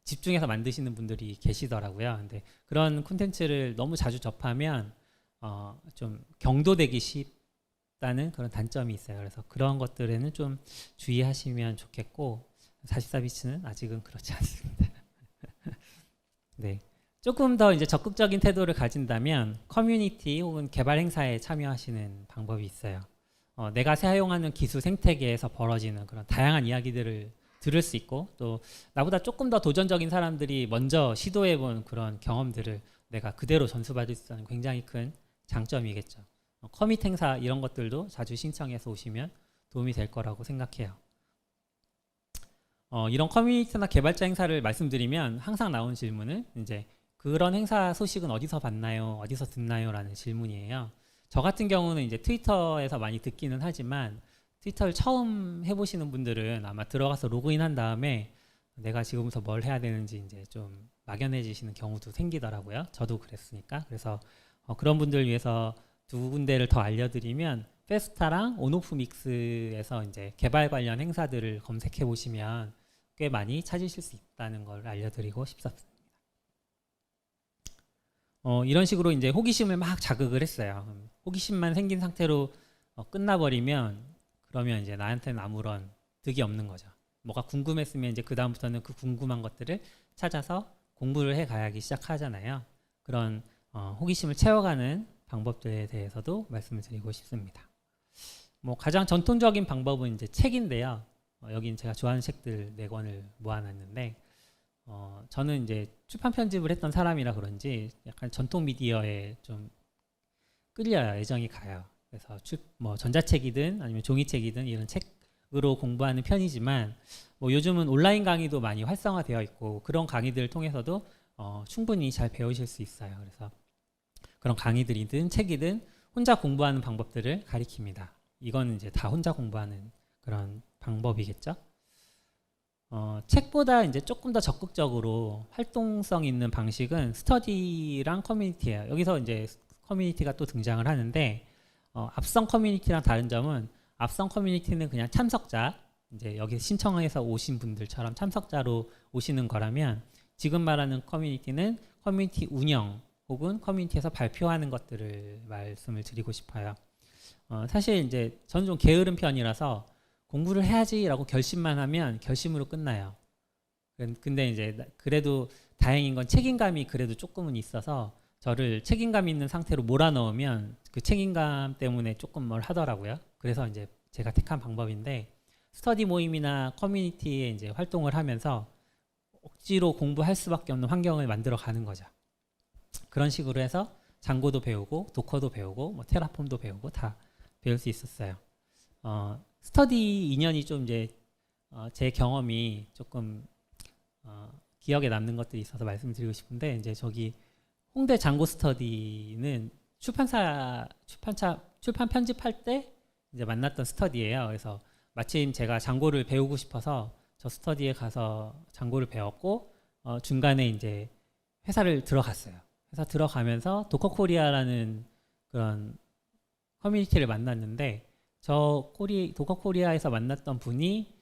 집중해서 만드시는 분들이 계시더라고요. 근데 그런 콘텐츠를 너무 자주 접하면 좀 경도되기 쉽다는 그런 단점이 있어요. 그래서 그런 것들에는 좀 주의하시면 좋겠고 44비츠는 아직은 그렇지 않습니다. 네. 조금 더 이제 적극적인 태도를 가진다면 커뮤니티 혹은 개발 행사에 참여하시는 방법이 있어요. 내가 사용하는 기술 생태계에서 벌어지는 그런 다양한 이야기들을 들을 수 있고 또 나보다 조금 더 도전적인 사람들이 먼저 시도해본 그런 경험들을 내가 그대로 전수받을 수 있는 굉장히 큰 장점이겠죠. 커밋 행사 이런 것들도 자주 신청해서 오시면 도움이 될 거라고 생각해요. 이런 커뮤니티나 개발자 행사를 말씀드리면 항상 나오는 질문은 이제 그런 행사 소식은 어디서 봤나요? 어디서 듣나요? 라는 질문이에요. 저 같은 경우는 이제 트위터에서 많이 듣기는 하지만 트위터를 처음 해보시는 분들은 아마 들어가서 로그인한 다음에 내가 지금부터 뭘 해야 되는지 이제 좀 막연해지시는 경우도 생기더라고요. 저도 그랬으니까. 그래서 그런 분들 위해서 두 군데를 더 알려드리면 페스타랑 온오프 믹스에서 이제 개발 관련 행사들을 검색해 보시면 꽤 많이 찾으실 수 있다는 걸 알려드리고 싶습니다. 이런 식으로 이제 호기심을 막 자극을 했어요. 호기심만 생긴 상태로 끝나버리면 그러면 이제 나한테는 아무런 득이 없는 거죠. 뭐가 궁금했으면 이제 그 다음부터는 그 궁금한 것들을 찾아서 공부를 해 가기 시작하잖아요. 그런 호기심을 채워가는 방법들에 대해서도 말씀을 드리고 싶습니다. 뭐 가장 전통적인 방법은 이제 책인데요. 여긴 제가 좋아하는 책들 4권을 모아놨는데 저는 이제 출판 편집을 했던 사람이라 그런지 약간 전통 미디어에 좀 끌려요. 애정이 가요. 그래서 뭐 전자책이든 아니면 종이책이든 이런 책으로 공부하는 편이지만 뭐 요즘은 온라인 강의도 많이 활성화되어 있고 그런 강의들을 통해서도 충분히 잘 배우실 수 있어요. 그래서 그런 강의들이든 책이든 혼자 공부하는 방법들을 가리킵니다. 이건 이제 다 혼자 공부하는 그런 방법이겠죠. 책보다 이제 조금 더 적극적으로 활동성 있는 방식은 스터디랑 커뮤니티예요. 여기서 이제 커뮤니티가 또 등장을 하는데 앞선 커뮤니티랑 다른 점은 앞선 커뮤니티는 그냥 참석자, 이제 여기 신청해서 오신 분들처럼 참석자로 오시는 거라면 지금 말하는 커뮤니티는 커뮤니티 운영 혹은 커뮤니티에서 발표하는 것들을 말씀을 드리고 싶어요. 사실 이제 저는 좀 게으른 편이라서 공부를 해야지라고 결심만 하면 결심으로 끝나요. 근데 이제 그래도 다행인 건 책임감이 그래도 조금은 있어서 저를 책임감 있는 상태로 몰아넣으면 그 책임감 때문에 조금 뭘 하더라고요. 그래서 이제 제가 택한 방법인데 스터디 모임이나 커뮤니티에 이제 활동을 하면서 억지로 공부할 수밖에 없는 환경을 만들어 가는 거죠. 그런 식으로 해서 장고도 배우고 도커도 배우고 뭐 테라폼도 배우고 다 배울 수 있었어요. 스터디 인연이 좀 이제 제 경험이 조금 기억에 남는 것들이 있어서 말씀드리고 싶은데 이제 저기 홍대 장고 스터디는 출판 편집할 때 이제 만났던 스터디예요. 그래서 마침 제가 장고를 배우고 싶어서 저 스터디에 가서 장고를 배웠고 중간에 이제 회사를 들어갔어요. 회사 들어가면서 도커코리아라는 그런 커뮤니티를 만났는데 도커코리아에서 만났던 분이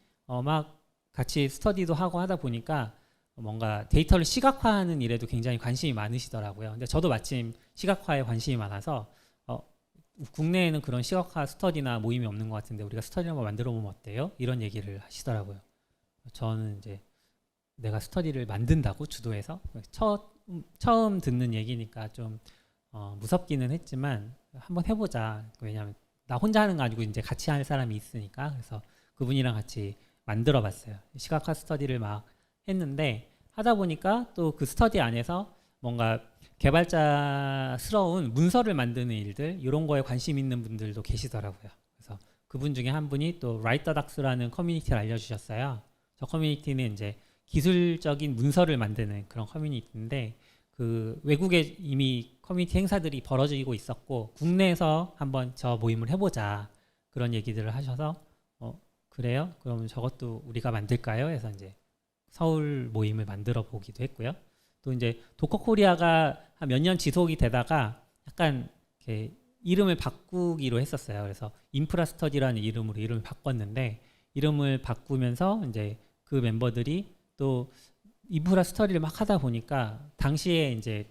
막 같이 스터디도 하고 하다 보니까 뭔가 데이터를 시각화하는 일에도 굉장히 관심이 많으시더라고요. 근데 저도 마침 시각화에 관심이 많아서 국내에는 그런 시각화 스터디나 모임이 없는 것 같은데 우리가 스터디를 한번 만들어 보면 어때요? 이런 얘기를 하시더라고요. 저는 이제 내가 스터디를 만든다고 주도해서 처음 듣는 얘기니까 좀 무섭기는 했지만 한번 해보자. 왜냐하면 나 혼자 하는 거 아니고 이제 같이 할 사람이 있으니까. 그래서 그분이랑 같이 만들어 봤어요. 시각화 스터디를 막 했는데 하다 보니까 또 그 스터디 안에서 뭔가 개발자스러운 문서를 만드는 일들 이런 거에 관심 있는 분들도 계시더라고요. 그래서 그분 중에 한 분이 또 라이터닥스라는 커뮤니티를 알려주셨어요. 저 커뮤니티는 이제 기술적인 문서를 만드는 그런 커뮤니티인데 그 외국에 이미 커뮤니티 행사들이 벌어지고 있었고 국내에서 한번 저 모임을 해보자 그런 얘기들을 하셔서 그래요? 그럼 저것도 우리가 만들까요? 해서 이제 서울 모임을 만들어 보기도 했고요. 또 이제 도커코리아가 한 몇 년 지속이 되다가 약간 이렇게 이름을 바꾸기로 했었어요. 그래서 인프라스터디라는 이름을 바꿨는데 이름을 바꾸면서 이제 그 멤버들이 또 인프라 스터디를 막 하다 보니까 당시에 이제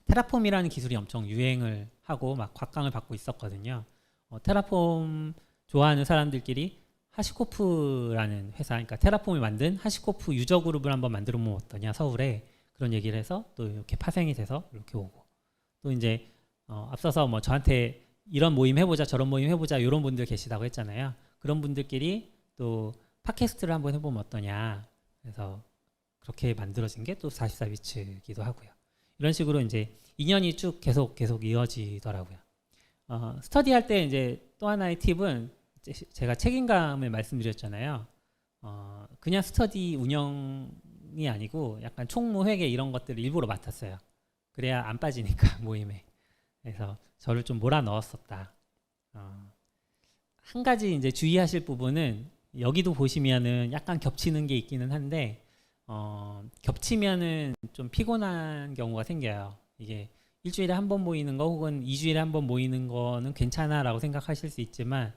테라폼이라는 기술이 엄청 유행을 하고 막 곽강을 받고 있었거든요. 테라폼 좋아하는 사람들끼리 하시코프라는 회사, 그러니까 테라폼을 만든 하시코프 유저 그룹을 한번 만들어 보면 어떠냐 서울에 그런 얘기를 해서 또 이렇게 파생이 돼서 이렇게 오고 또 이제 앞서서 뭐 저한테 이런 모임 해보자 저런 모임 해보자 이런 분들 계시다고 했잖아요. 그런 분들끼리 또 팟캐스트를 한번 해보면 어떠냐 그래서 그렇게 만들어진 게 또 44비츠기도 하고요. 이런 식으로 이제 인연이 쭉 계속 이어지더라고요. 스터디할 때 이제 또 하나의 팁은 제가 책임감을 말씀드렸잖아요. 그냥 스터디 운영이 아니고 약간 총무 회계 이런 것들을 일부러 맡았어요. 그래야 안 빠지니까 모임에. 그래서 저를 좀 몰아 넣었었다. 한 가지 이제 주의하실 부분은 여기도 보시면은 약간 겹치는 게 있기는 한데 겹치면은 좀 피곤한 경우가 생겨요. 이게 일주일에 한 번 모이는 거 혹은 2주일에 한 번 모이는 거는 괜찮아라고 생각하실 수 있지만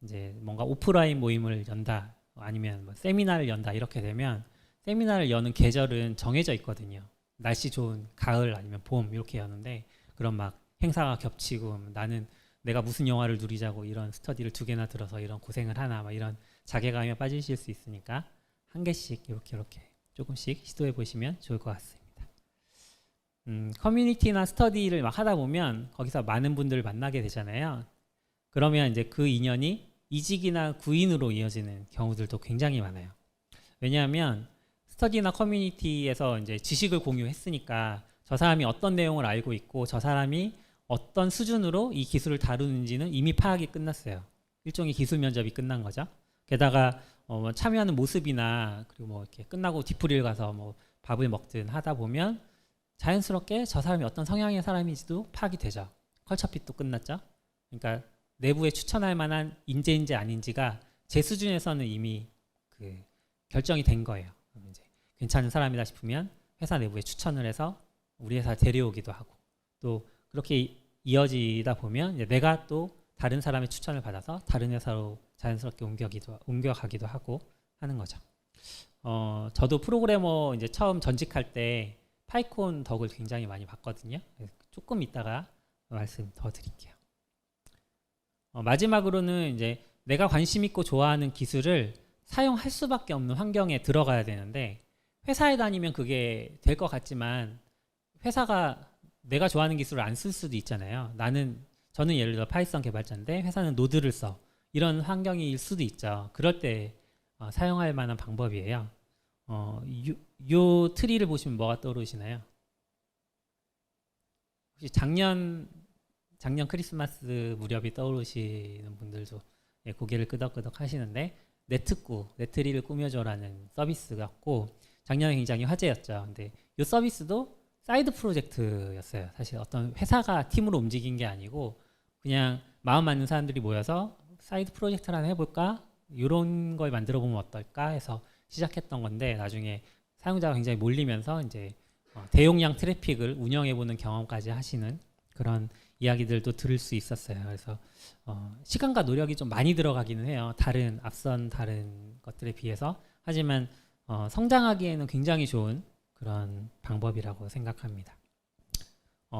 이제 뭔가 오프라인 모임을 연다 아니면 뭐 세미나를 연다 이렇게 되면 세미나를 여는 계절은 정해져 있거든요. 날씨 좋은 가을 아니면 봄 이렇게였는데 그런 막 행사가 겹치고 나는 내가 무슨 영화를 누리자고 이런 스터디를 2개나 들어서 이런 고생을 하나 막 이런 자괴감에 빠지실 수 있으니까 한 개씩 이렇게 조금씩 시도해 보시면 좋을 것 같습니다. 커뮤니티나 스터디를 막 하다 보면 거기서 많은 분들을 만나게 되잖아요. 그러면 이제 그 인연이 이직이나 구인으로 이어지는 경우들도 굉장히 많아요. 왜냐하면 스터디나 커뮤니티에서 이제 지식을 공유했으니까 저 사람이 어떤 내용을 알고 있고 저 사람이 어떤 수준으로 이 기술을 다루는지는 이미 파악이 끝났어요. 일종의 기술 면접이 끝난 거죠. 게다가 뭐 참여하는 모습이나 그리고 뭐 이렇게 끝나고 뒤풀이를 가서 뭐 밥을 먹든 하다 보면 자연스럽게 저 사람이 어떤 성향의 사람인지도 파악이 되죠. 컬처핏도 끝났죠. 그러니까 내부에 추천할 만한 인재인지 아닌지가 제 수준에서는 이미 그 결정이 된 거예요. 이제 괜찮은 사람이다 싶으면 회사 내부에 추천을 해서 우리 회사 데려오기도 하고 또 그렇게 이어지다 보면 이제 내가 또 다른 사람의 추천을 받아서 다른 회사로 자연스럽게 옮겨가기도 하고 하는 거죠. 저도 프로그래머 이제 처음 전직할 때 파이콘 덕을 굉장히 많이 봤거든요. 조금 이따가 말씀 더 드릴게요. 마지막으로는 이제 내가 관심 있고 좋아하는 기술을 사용할 수밖에 없는 환경에 들어가야 되는데 회사에 다니면 그게 될 것 같지만 회사가 내가 좋아하는 기술을 안 쓸 수도 있잖아요. 저는 예를 들어 파이썬 개발자인데 회사는 노드를 써. 이런 환경일 수도 있죠. 그럴 때 사용할 만한 방법이에요. 요 트리를 보시면 뭐가 떠오르시나요? 혹시 작년 크리스마스 무렵이 떠오르시는 분들도 고개를 끄덕끄덕 하시는데 네트리를 꾸며줘라는 서비스였고 작년에 굉장히 화제였죠. 근데 이 서비스도 사이드 프로젝트였어요. 사실 어떤 회사가 팀으로 움직인 게 아니고 그냥 마음 맞는 사람들이 모여서 사이드 프로젝트를 하나 해볼까? 이런 걸 만들어 보면 어떨까 해서 시작했던 건데 나중에 사용자가 굉장히 몰리면서 이제 대용량 트래픽을 운영해보는 경험까지 하시는 그런 이야기들도 들을 수 있었어요. 그래서 시간과 노력이 좀 많이 들어가기는 해요. 앞선 다른 것들에 비해서. 하지만 성장하기에는 굉장히 좋은 그런 방법이라고 생각합니다.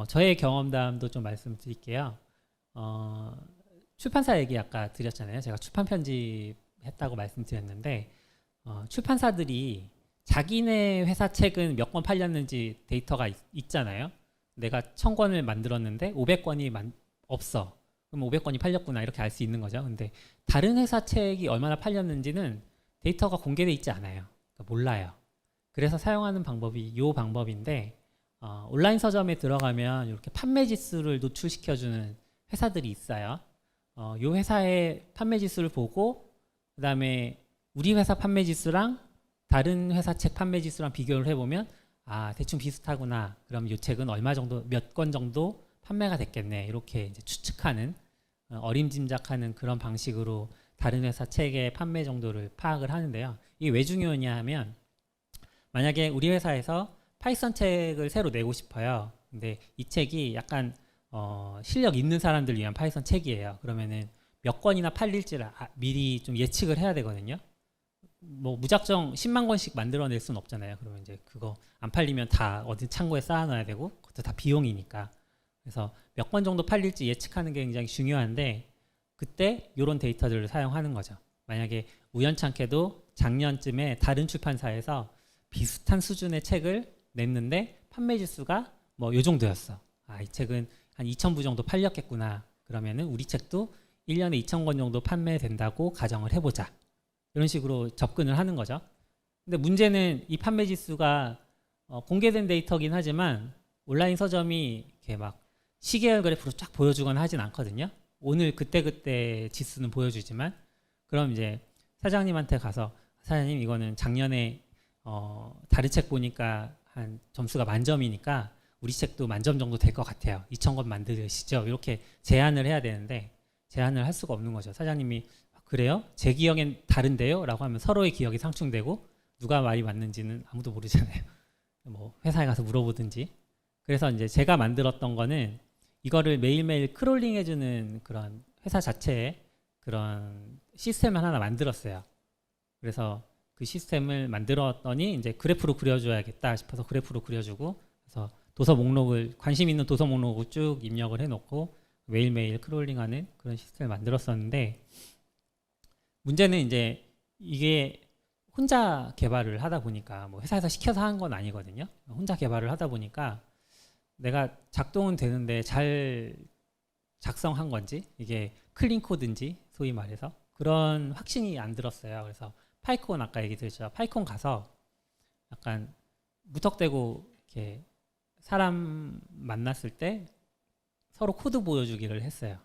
저의 경험담도 좀 말씀드릴게요. 출판사 얘기 아까 드렸잖아요. 제가 출판 편집했다고 말씀드렸는데 출판사들이 자기네 회사 책은 몇 권 팔렸는지 데이터가 있잖아요. 내가 1000권을 만들었는데 500권이 없어. 그럼 500권이 팔렸구나 이렇게 알 수 있는 거죠. 근데 다른 회사 책이 얼마나 팔렸는지는 데이터가 공개되어 있지 않아요. 그러니까 몰라요. 그래서 사용하는 방법이 이 방법인데 온라인 서점에 들어가면 이렇게 판매 지수를 노출시켜주는 회사들이 있어요. 이 회사의 판매 지수를 보고 그 다음에 우리 회사 판매 지수랑 다른 회사 책 판매 지수랑 비교를 해보면 대충 비슷하구나. 그럼 이 책은 얼마 정도 몇 권 정도 판매가 됐겠네. 이렇게 이제 추측하는 어림짐작하는 그런 방식으로 다른 회사 책의 판매 정도를 파악을 하는데요. 이게 왜 중요하냐 하면 만약에 우리 회사에서 파이썬 책을 새로 내고 싶어요. 근데 이 책이 약간 실력 있는 사람들 위한 파이썬 책이에요. 그러면은 몇 권이나 팔릴지를 미리 좀 예측을 해야 되거든요. 뭐 무작정 10만 권씩 만들어낼 수는 없잖아요. 그러면 이제 그거 안 팔리면 다 어디 창고에 쌓아놔야 되고 그것도 다 비용이니까. 그래서 몇 권 정도 팔릴지 예측하는 게 굉장히 중요한데 그때 이런 데이터들을 사용하는 거죠. 만약에 우연찮게도 작년쯤에 다른 출판사에서 비슷한 수준의 책을 냈는데 판매 지수가 뭐 요 정도였어. 이 책은 한 2,000부 정도 팔렸겠구나. 그러면은 우리 책도 1년에 2,000권 정도 판매된다고 가정을 해보자. 이런 식으로 접근을 하는 거죠. 근데 문제는 이 판매 지수가 공개된 데이터긴 하지만 온라인 서점이 이렇게 막 시계열 그래프로 쫙 보여주거나 하진 않거든요. 오늘 그때 지수는 보여주지만 그럼 이제 사장님한테 가서 사장님 이거는 작년에 다른 책 보니까 한 점수가 만점이니까 우리 책도 만점 정도 될 것 같아요. 2,000권 만드시죠. 이렇게 제안을 해야 되는데 제안을 할 수가 없는 거죠. 사장님이 그래요? 제 기억엔 다른데요? 라고 하면 서로의 기억이 상충되고 누가 말이 맞는지는 아무도 모르잖아요. 뭐 회사에 가서 물어보든지. 그래서 이제 제가 만들었던 거는 이거를 매일매일 크롤링 해주는 그런 회사 자체에 그런 시스템을 하나 만들었어요. 그래서 그 시스템을 만들었더니 이제 그래프로 그려줘야겠다 싶어서 그래프로 그려주고, 그래서 도서 목록을, 관심 있는 도서 목록을 쭉 입력을 해놓고 매일매일 크롤링하는 그런 시스템을 만들었었는데, 문제는 이제 이게 혼자 개발을 하다 보니까, 뭐 회사에서 시켜서 한 건 아니거든요. 혼자 개발을 하다 보니까 내가 작동은 되는데 잘 작성한 건지, 이게 클린 코드인지 소위 말해서 그런 확신이 안 들었어요. 그래서 파이콘, 아까 얘기 드렸죠. 파이콘 가서 약간 무턱대고 이렇게 사람 만났을 때 서로 코드 보여주기를 했어요.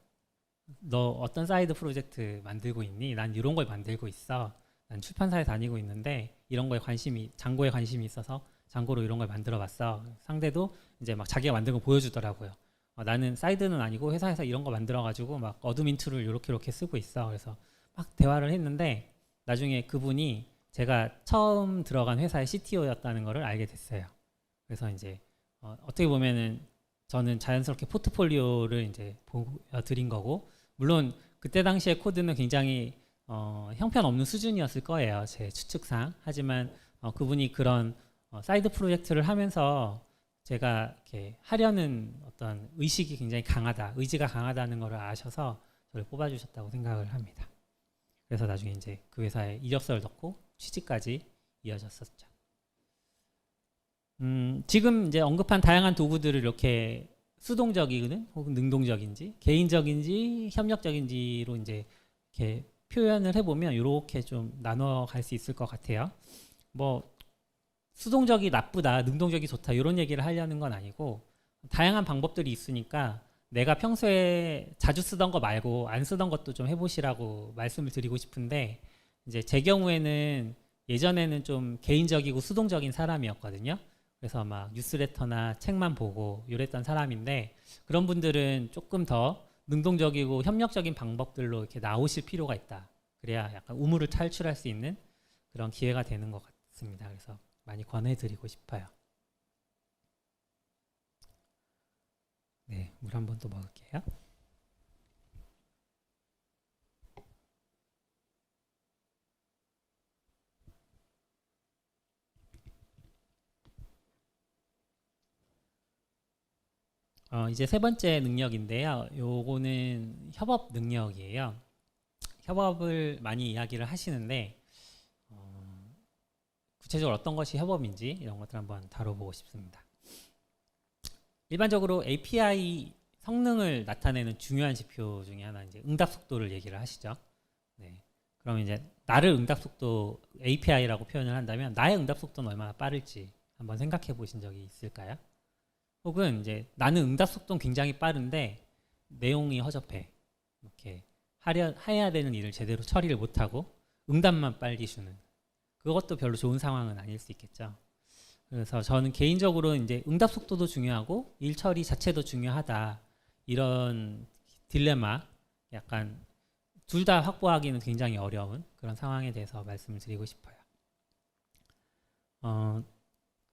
너 어떤 사이드 프로젝트 만들고 있니? 난 이런 걸 만들고 있어. 난 출판사에 다니고 있는데 이런 거에 장고에 관심이 있어서 장고로 이런 걸 만들어 봤어. 상대도 이제 막 자기가 만든 거 보여주더라고요. 나는 사이드는 아니고 회사에서 이런 거 만들어 가지고 막 어드민 툴을 이렇게 쓰고 있어. 그래서 막 대화를 했는데 나중에 그분이 제가 처음 들어간 회사의 CTO였다는 거를 알게 됐어요. 그래서 이제 어떻게 보면은 저는 자연스럽게 포트폴리오를 이제 보여드린 거고, 물론 그때 당시에 코드는 굉장히 형편없는 수준이었을 거예요, 제 추측상. 하지만 그분이 그런 사이드 프로젝트를 하면서 제가 이렇게 하려는 어떤 의식이 굉장히 강하다, 의지가 강하다는 것을 아셔서 저를 뽑아주셨다고 생각을 합니다. 그래서 나중에 이제 그 회사에 이력서를 넣고 취직까지 이어졌었죠. 지금 이제 언급한 다양한 도구들을 이렇게 수동적이든 혹은 능동적인지, 개인적인지 협력적인지로 이제 이렇게 표현을 해보면 이렇게 좀 나눠 갈 수 있을 것 같아요. 뭐 수동적이 나쁘다, 능동적이 좋다 이런 얘기를 하려는 건 아니고, 다양한 방법들이 있으니까 내가 평소에 자주 쓰던 거 말고 안 쓰던 것도 좀 해보시라고 말씀을 드리고 싶은데, 이제 제 경우에는 예전에는 좀 개인적이고 수동적인 사람이었거든요. 그래서 막 뉴스레터나 책만 보고 이랬던 사람인데, 그런 분들은 조금 더 능동적이고 협력적인 방법들로 이렇게 나오실 필요가 있다. 그래야 약간 우물을 탈출할 수 있는 그런 기회가 되는 것 같습니다. 그래서 많이 권해드리고 싶어요. 네, 물 한 번 또 먹을게요. 이제 세 번째 능력인데요. 요거는 협업 능력이에요. 협업을 많이 이야기를 하시는데 구체적으로 어떤 것이 협업인지 이런 것들 한번 다뤄보고 싶습니다. 일반적으로 API 성능을 나타내는 중요한 지표 중에 하나 이제 응답 속도를 얘기를 하시죠. 네. 그러면 이제 나를 응답 속도 API라고 표현을 한다면 나의 응답 속도는 얼마나 빠를지 한번 생각해 보신 적이 있을까요? 혹은 이제 나는 응답 속도는 굉장히 빠른데 내용이 허접해. 이렇게 해야 되는 일을 제대로 처리를 못하고 응답만 빨리 주는, 그것도 별로 좋은 상황은 아닐 수 있겠죠. 그래서 저는 개인적으로 이제 응답 속도도 중요하고 일 처리 자체도 중요하다, 이런 딜레마, 약간 둘 다 확보하기는 굉장히 어려운 그런 상황에 대해서 말씀을 드리고 싶어요.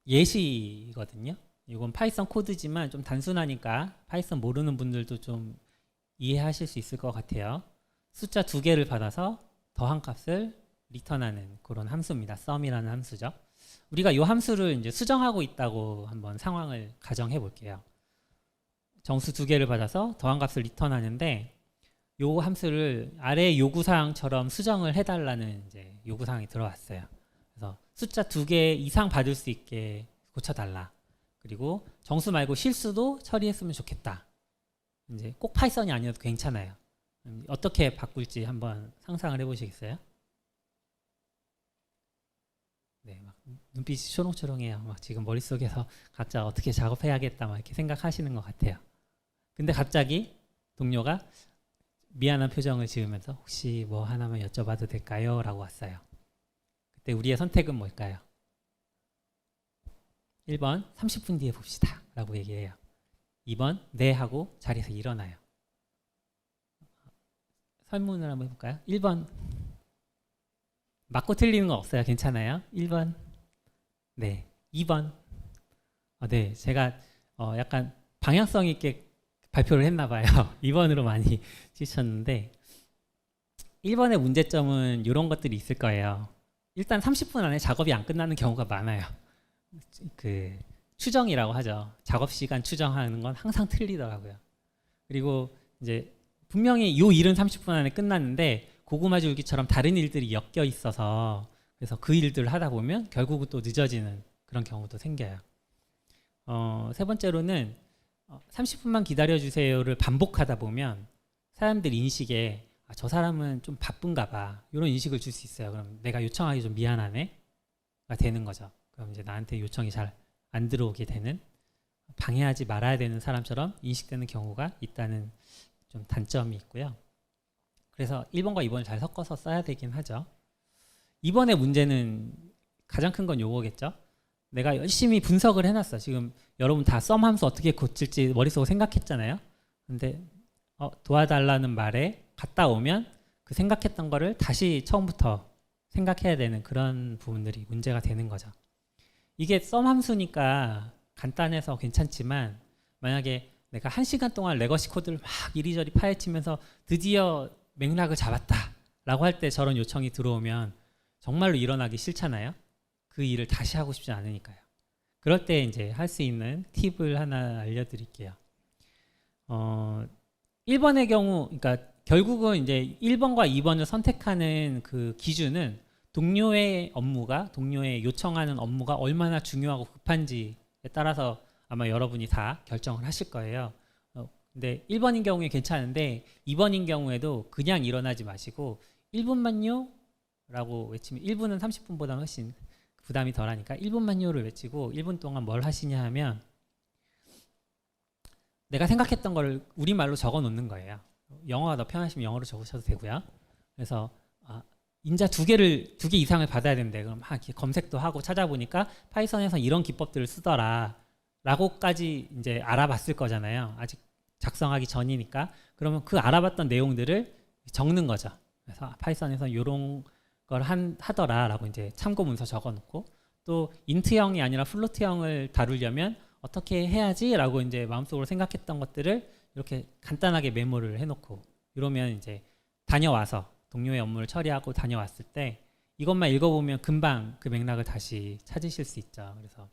예시거든요. 이건 파이썬 코드지만 좀 단순하니까 파이썬 모르는 분들도 좀 이해하실 수 있을 것 같아요. 숫자 2개를 받아서 더한 값을 리턴하는 그런 함수입니다. sum이라는 함수죠. 우리가 이 함수를 이제 수정하고 있다고 한번 상황을 가정해 볼게요. 정수 2개를 받아서 더한 값을 리턴하는데, 이 함수를 아래 요구사항처럼 수정을 해달라는 이제 요구사항이 들어왔어요. 그래서 숫자 2개 이상 받을 수 있게 고쳐달라. 그리고 정수 말고 실수도 처리했으면 좋겠다. 이제 꼭 파이썬이 아니어도 괜찮아요. 어떻게 바꿀지 한번 상상을 해보시겠어요? 네, 막 눈빛이 초롱초롱해요. 막 지금 머릿속에서 각자 어떻게 작업해야겠다 막 이렇게 생각하시는 것 같아요. 근데 갑자기 동료가 미안한 표정을 지으면서 혹시 뭐 하나만 여쭤봐도 될까요? 라고 왔어요. 그때 우리의 선택은 뭘까요? 1번 30분 뒤에 봅시다 라고 얘기해요. 2번 네 하고 자리에서 일어나요. 설문을 한번 해볼까요? 1번 맞고 틀리는 거 없어요. 괜찮아요? 1번 네. 2번 네, 제가 약간 방향성 있게 발표를 했나 봐요. 2번으로 많이 치셨는데 1번의 문제점은 이런 것들이 있을 거예요. 일단 30분 안에 작업이 안 끝나는 경우가 많아요. 그 추정이라고 하죠. 작업 시간 추정하는 건 항상 틀리더라고요. 그리고 이제 분명히 요 일은 30분 안에 끝났는데 고구마 줄기처럼 다른 일들이 엮여 있어서 그래서 그 일들을 하다 보면 결국은 또 늦어지는 그런 경우도 생겨요. 세 번째로는 30분만 기다려주세요를 반복하다 보면 사람들 인식에 저 사람은 좀 바쁜가 봐 이런 인식을 줄 수 있어요. 그럼 내가 요청하기 좀 미안하네가 되는 거죠. 그럼 이제 나한테 요청이 잘 안 들어오게 되는, 방해하지 말아야 되는 사람처럼 인식되는 경우가 있다는 좀 단점이 있고요. 그래서 1번과 2번을 잘 섞어서 써야 되긴 하죠. 2번의 문제는 가장 큰 건 요거겠죠. 내가 열심히 분석을 해놨어. 지금 여러분 다 썸 함수 어떻게 고칠지 머릿속으로 생각했잖아요. 근데 도와달라는 말에 갔다 오면 그 생각했던 거를 다시 처음부터 생각해야 되는 그런 부분들이 문제가 되는 거죠. 이게 썸 함수니까 간단해서 괜찮지만 만약에 내가 1시간 동안 레거시 코드를 막 이리저리 파헤치면서 드디어 맥락을 잡았다 라고 할 때 저런 요청이 들어오면 정말로 일어나기 싫잖아요. 그 일을 다시 하고 싶지 않으니까요. 그럴 때 이제 할 수 있는 팁을 하나 알려드릴게요. 1번의 경우, 그러니까 결국은 이제 1번과 2번을 선택하는 그 기준은 동료의 요청하는 업무가 얼마나 중요하고 급한지에 따라서 아마 여러분이 다 결정을 하실 거예요. 근데 1번인 경우에 괜찮은데 2번인 경우에도 그냥 일어나지 마시고 1분만요 라고 외치면 1분은 30분보다 훨씬 부담이 덜하니까 1분만요를 외치고 1분 동안 뭘 하시냐 하면 내가 생각했던 걸 우리말로 적어 놓는 거예요. 영어가 더 편하시면 영어로 적으셔도 되고요. 그래서 인자 두 개 이상을 받아야 된대. 그럼 이렇게 검색도 하고 찾아보니까 파이썬에서 이런 기법들을 쓰더라 라고까지 이제 알아봤을 거잖아요. 아직 작성하기 전이니까. 그러면 그 알아봤던 내용들을 적는 거죠. 그래서 파이썬에서 이런 걸 하더라 라고 이제 참고 문서 적어 놓고, 또 인트형이 아니라 플로트형을 다루려면 어떻게 해야지 라고 이제 마음속으로 생각했던 것들을 이렇게 간단하게 메모를 해놓고, 이러면 이제 다녀와서 동료의 업무를 처리하고 다녀왔을 때 이것만 읽어보면 금방 그 맥락을 다시 찾으실 수 있죠. 그래서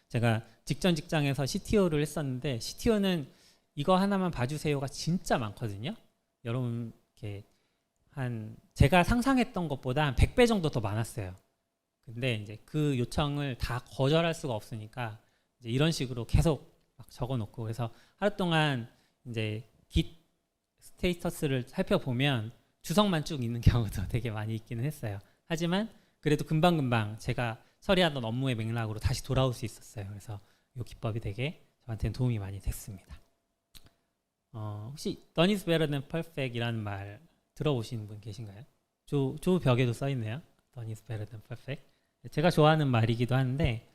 제가 직전 직장에서 CTO를 했었는데 CTO는 이거 하나만 봐주세요가 진짜 많거든요. 여러분 이렇게 제가 상상했던 것보다 한 100배 정도 더 많았어요. 근데 이제 그 요청을 다 거절할 수가 없으니까 이제 이런 식으로 계속 막 적어놓고, 그래서 하루 동안 이제 git 스테이터스를 살펴보면 주석만 쭉 있는 경우도 되게 많이 있기는 했어요. 하지만 그래도 금방금방 제가 처리하던 업무의 맥락으로 다시 돌아올 수 있었어요. 그래서 이 기법이 되게 저한테는 도움이 많이 됐습니다. 혹시 done is better than perfect 이라는 말 들어보신 분 계신가요? 조 벽에도 써있네요. done is better than perfect. 제가 좋아하는 말이기도 한데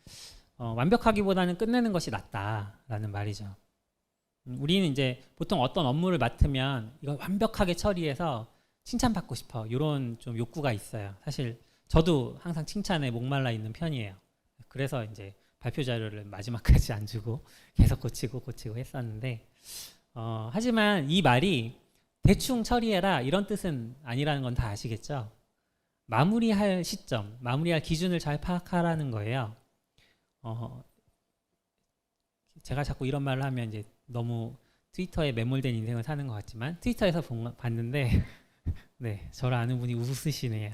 완벽하기보다는 끝내는 것이 낫다라는 말이죠. 우리는 이제 보통 어떤 업무를 맡으면 이걸 완벽하게 처리해서 칭찬받고 싶어, 이런 좀 욕구가 있어요. 사실 저도 항상 칭찬에 목말라 있는 편이에요. 그래서 이제 발표 자료를 마지막까지 안 주고 계속 고치고 했었는데, 하지만 이 말이 대충 처리해라 이런 뜻은 아니라는 건 다 아시겠죠? 마무리할 시점, 마무리할 기준을 잘 파악하라는 거예요. 제가 자꾸 이런 말을 하면 이제 너무 트위터에 매몰된 인생을 사는 것 같지만, 트위터에서 봤는데 네, 저를 아는 분이 웃으시네요.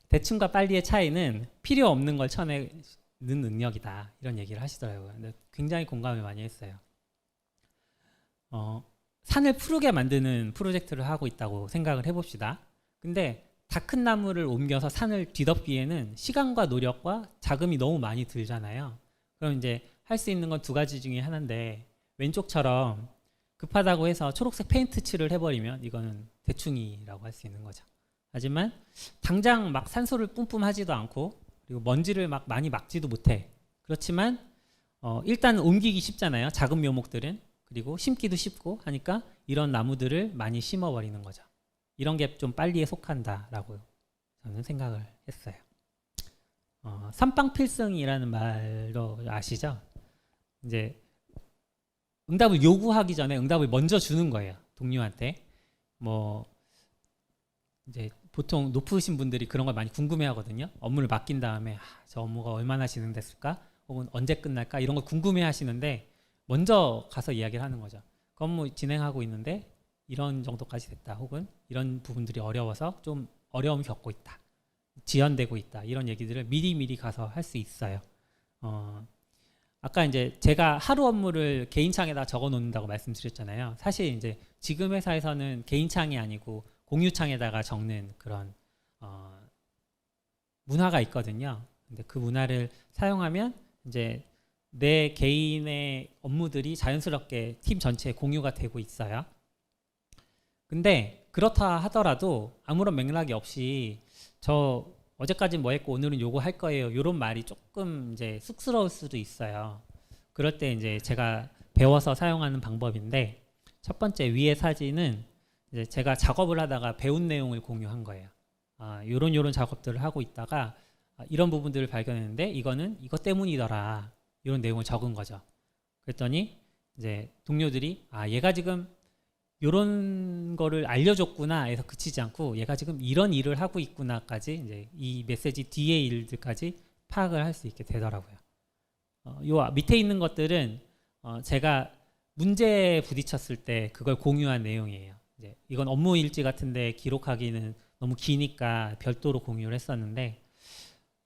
대충과 빨리의 차이는 필요 없는 걸 쳐내는 능력이다, 이런 얘기를 하시더라고요. 근데 굉장히 공감을 많이 했어요. 산을 푸르게 만드는 프로젝트를 하고 있다고 생각을 해봅시다. 근데 다 큰 나무를 옮겨서 산을 뒤덮기에는 시간과 노력과 자금이 너무 많이 들잖아요. 그럼 이제 할 수 있는 건 두 가지 중에 하나인데, 왼쪽처럼 급하다고 해서 초록색 페인트 칠을 해버리면 이거는 대충이라고 할 수 있는 거죠. 하지만 당장 막 산소를 뿜뿜하지도 않고 그리고 먼지를 막 많이 막지도 못해. 그렇지만 일단 옮기기 쉽잖아요. 작은 묘목들은. 그리고 심기도 쉽고 하니까 이런 나무들을 많이 심어버리는 거죠. 이런 게 좀 빨리에 속한다라고 저는 생각을 했어요. 선빵필승이라는 말도 아시죠? 이제 응답을 요구하기 전에 응답을 먼저 주는 거예요. 동료한테. 뭐 이제 보통 높으신 분들이 그런 걸 많이 궁금해하거든요. 업무를 맡긴 다음에 저 업무가 얼마나 진행됐을까? 혹은 언제 끝날까? 이런 걸 궁금해하시는데 먼저 가서 이야기를 하는 거죠. 그 업무 진행하고 있는데 이런 정도까지 됐다. 혹은 이런 부분들이 어려워서 좀 어려움을 겪고 있다. 지연되고 있다. 이런 얘기들을 미리 가서 할 수 있어요. 아까 이제 제가 하루 업무를 개인 창에다 적어 놓는다고 말씀드렸잖아요. 사실 이제 지금 회사에서는 개인 창이 아니고 공유 창에다가 적는 그런 문화가 있거든요. 근데 그 문화를 사용하면 이제 내 개인의 업무들이 자연스럽게 팀 전체에 공유가 되고 있어요. 근데 그렇다 하더라도 아무런 맥락이 없이 저 어제까지 뭐 했고 오늘은 요거 할 거예요. 이런 말이 조금 이제 쑥스러울 수도 있어요. 그럴 때 이제 제가 배워서 사용하는 방법인데 첫 번째 위의 사진은 이제 제가 작업을 하다가 배운 내용을 공유한 거예요. 요런 작업들을 하고 있다가 이런 부분들을 발견했는데 이거는 이것 때문이더라. 이런 내용을 적은 거죠. 그랬더니 이제 동료들이 얘가 지금 요런 거를 알려줬구나 해서 그치지 않고 얘가 지금 이런 일을 하고 있구나까지 이제 이 메시지 뒤의 일들까지 파악을 할 수 있게 되더라고요. 요 밑에 있는 것들은 제가 문제에 부딪혔을 때 그걸 공유한 내용이에요. 이제 이건 업무 일지 같은데 기록하기는 너무 기니까 별도로 공유를 했었는데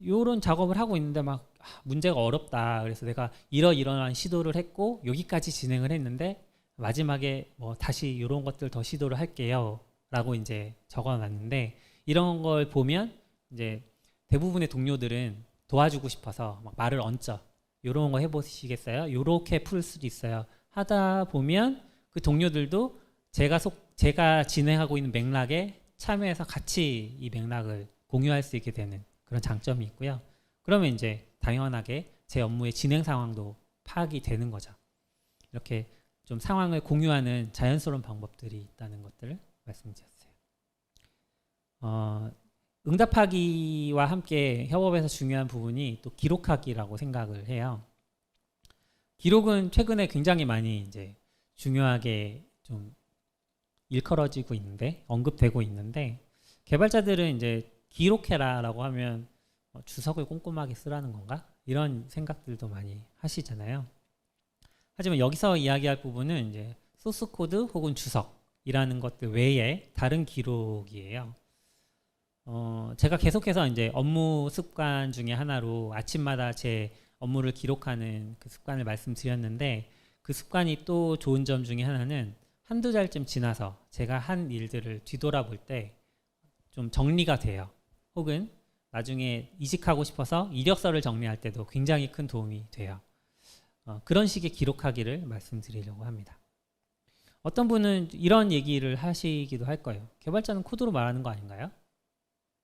요런 작업을 하고 있는데 막 문제가 어렵다. 그래서 내가 이러한 시도를 했고 여기까지 진행을 했는데 마지막에 뭐 다시 이런 것들 더 시도를 할게요 라고 이제 적어놨는데 이런 걸 보면 이제 대부분의 동료들은 도와주고 싶어서 막 말을 얹죠. 이런 거 해보시겠어요? 요렇게 풀 수도 있어요. 하다 보면 그 동료들도 제가 진행하고 있는 맥락에 참여해서 같이 이 맥락을 공유할 수 있게 되는 그런 장점이 있고요. 그러면 이제 당연하게 제 업무의 진행 상황도 파악이 되는 거죠. 이렇게 좀 상황을 공유하는 자연스러운 방법들이 있다는 것들을 말씀드렸어요. 응답하기와 함께 협업에서 중요한 부분이 또 기록하기라고 생각을 해요. 기록은 최근에 굉장히 많이 이제 중요하게 좀 일컬어지고 있는데 언급되고 있는데 개발자들은 이제 기록해라라고 하면 주석을 꼼꼼하게 쓰라는 건가? 이런 생각들도 많이 하시잖아요. 하지만 여기서 이야기할 부분은 이제 소스 코드 혹은 주석이라는 것들 외에 다른 기록이에요. 제가 계속해서 이제 업무 습관 중에 하나로 아침마다 제 업무를 기록하는 그 습관을 말씀드렸는데 그 습관이 또 좋은 점 중에 하나는 한두 달쯤 지나서 제가 한 일들을 뒤돌아볼 때 좀 정리가 돼요. 혹은 나중에 이직하고 싶어서 이력서를 정리할 때도 굉장히 큰 도움이 돼요. 그런 식의 기록하기를 말씀드리려고 합니다. 어떤 분은 이런 얘기를 하시기도 할 거예요. 개발자는 코드로 말하는 거 아닌가요?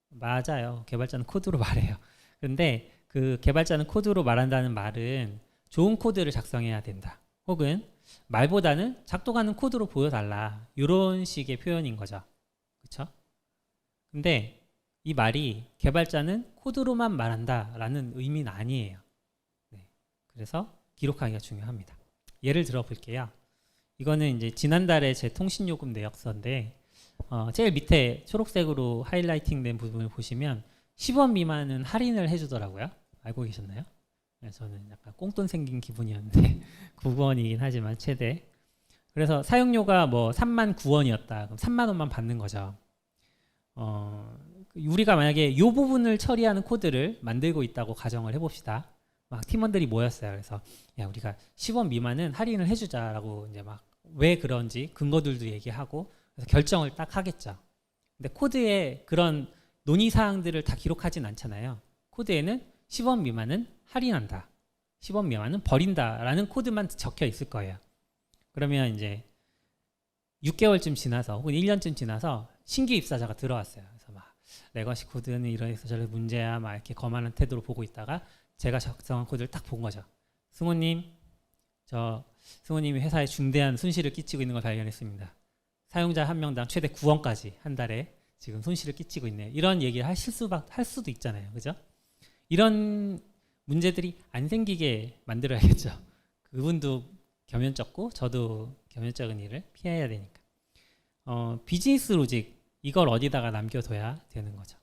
맞아요. 개발자는 코드로 말해요. 그런데 그 개발자는 코드로 말한다는 말은 좋은 코드를 작성해야 된다. 혹은 말보다는 작동하는 코드로 보여달라. 이런 식의 표현인 거죠. 그렇죠? 근데 이 말이 개발자는 코드로만 말한다라는 의미는 아니에요. 네. 그래서 기록하기가 중요합니다. 예를 들어 볼게요. 이거는 이제 지난달에 제 통신요금 내역서인데 제일 밑에 초록색으로 하이라이팅된 부분을 보시면 10원 미만은 할인을 해주더라고요. 알고 계셨나요? 저는 약간 꽁돈 생긴 기분이었는데 9원이긴 하지만 최대. 그래서 사용료가 뭐 39,000원이었다. 그럼 30,000원만 받는 거죠. 우리가 만약에 이 부분을 처리하는 코드를 만들고 있다고 가정을 해봅시다. 막 팀원들이 모였어요. 그래서 야 우리가 10원 미만은 할인을 해주자라고 이제 막 왜 그런지 근거들도 얘기하고 그래서 결정을 딱 하겠죠. 근데 코드에 그런 논의 사항들을 다 기록하진 않잖아요. 코드에는 10원 미만은 할인한다. 10원 미만은 버린다라는 코드만 적혀 있을 거예요. 그러면 이제 6개월쯤 지나서 혹은 1년쯤 지나서 신규 입사자가 들어왔어요. 그래서 막 레거시 코드는 이러해서 저래 문제야 막 이렇게 거만한 태도로 보고 있다가 제가 작성한 코드를 딱 본 거죠. 승호님, 승호님이 회사에 중대한 손실을 끼치고 있는 걸 발견했습니다. 사용자 한 명당 최대 9원까지 한 달에 지금 손실을 끼치고 있네요. 이런 얘기를 할 수도 있잖아요. 그죠? 이런 문제들이 안 생기게 만들어야겠죠. 그분도 겸연쩍고 저도 겸연쩍은 일을 피해야 되니까. 비즈니스 로직 이걸 어디다가 남겨둬야 되는 거죠.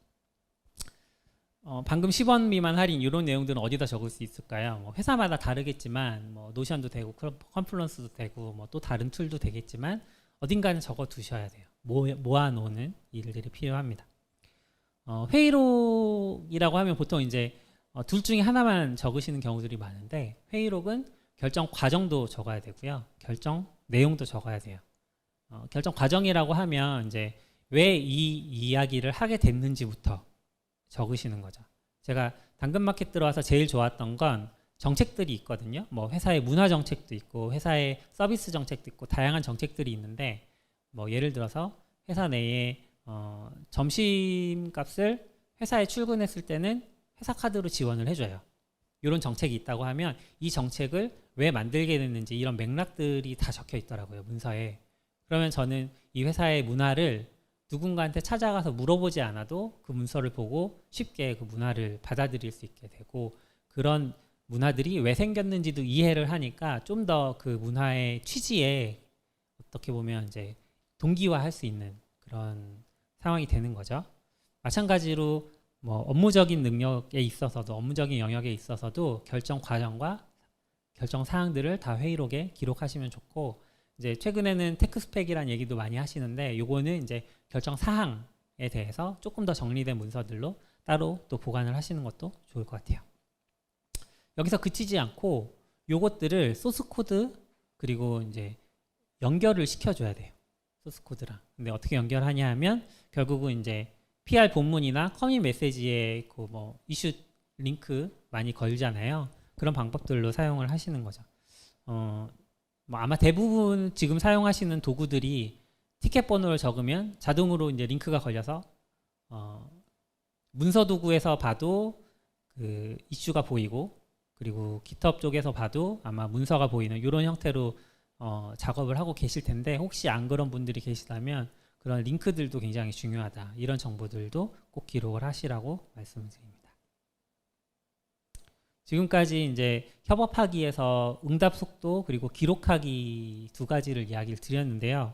방금 10원 미만 할인 이런 내용들은 어디다 적을 수 있을까요? 뭐 회사마다 다르겠지만 뭐 노션도 되고 컨플런스도 되고 뭐 또 다른 툴도 되겠지만 어딘가는 적어 두셔야 돼요. 모아놓는 일들이 필요합니다. 회의록이라고 하면 보통 이제 둘 중에 하나만 적으시는 경우들이 많은데, 회의록은 결정 과정도 적어야 되고요, 결정 내용도 적어야 돼요. 결정 과정이라고 하면 이제 왜 이 이야기를 하게 됐는지부터 적으시는 거죠. 제가 당근마켓 들어와서 제일 좋았던 건 정책들이 있거든요. 뭐 회사의 문화 정책도 있고 회사의 서비스 정책도 있고 다양한 정책들이 있는데, 뭐 예를 들어서 회사 내에 점심값을 회사에 출근했을 때는 회사 카드로 지원을 해줘요. 이런 정책이 있다고 하면 이 정책을 왜 만들게 됐는지 이런 맥락들이 다 적혀 있더라고요, 문서에. 그러면 저는 이 회사의 문화를 누군가한테 찾아가서 물어보지 않아도 그 문서를 보고 쉽게 그 문화를 받아들일 수 있게 되고, 그런 문화들이 왜 생겼는지도 이해를 하니까 좀 더 그 문화의 취지에 어떻게 보면 이제 동기화할 수 있는 그런 상황이 되는 거죠. 마찬가지로 뭐 업무적인 능력에 있어서도, 업무적인 영역에 있어서도 결정 과정과 결정 사항들을 다 회의록에 기록하시면 좋고, 이제 최근에는 테크스펙이라는 얘기도 많이 하시는데, 요거는 이제 결정 사항에 대해서 조금 더 정리된 문서들로 따로 또 보관을 하시는 것도 좋을 것 같아요. 여기서 그치지 않고 요것들을 소스 코드 그리고 이제 연결을 시켜줘야 돼요, 소스 코드랑. 근데 어떻게 연결하냐 하면 결국은 이제 PR 본문이나 커밋 메시지에 그 뭐 이슈 링크 많이 걸잖아요. 그런 방법들로 사용을 하시는 거죠. 뭐 아마 대부분 지금 사용하시는 도구들이 티켓 번호를 적으면 자동으로 이제 링크가 걸려서 문서 도구에서 봐도 그 이슈가 보이고, 그리고 GitHub 쪽에서 봐도 아마 문서가 보이는 이런 형태로 작업을 하고 계실 텐데, 혹시 안 그런 분들이 계시다면 그런 링크들도 굉장히 중요하다, 이런 정보들도 꼭 기록을 하시라고 말씀드립니다. 지금까지 이제 협업하기에서 응답 속도 그리고 기록하기 두 가지를 이야기를 드렸는데요.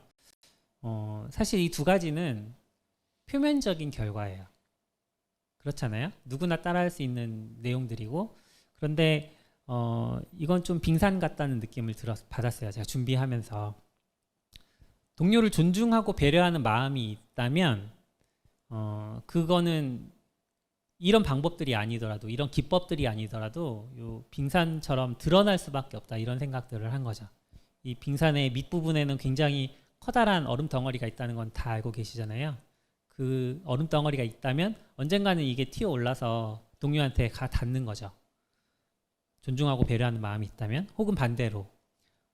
사실 이 두 가지는 표면적인 결과예요. 그렇잖아요. 누구나 따라할 수 있는 내용들이고, 그런데 이건 좀 빙산 같다는 느낌을 받았어요, 제가 준비하면서. 동료를 존중하고 배려하는 마음이 있다면 그거는 이런 방법들이 아니더라도, 이런 기법들이 아니더라도 요 빙산처럼 드러날 수밖에 없다, 이런 생각들을 한 거죠. 이 빙산의 밑부분에는 굉장히 커다란 얼음 덩어리가 있다는 건 다 알고 계시잖아요. 그 얼음 덩어리가 있다면 언젠가는 이게 튀어 올라서 동료한테 가 닿는 거죠. 존중하고 배려하는 마음이 있다면, 혹은 반대로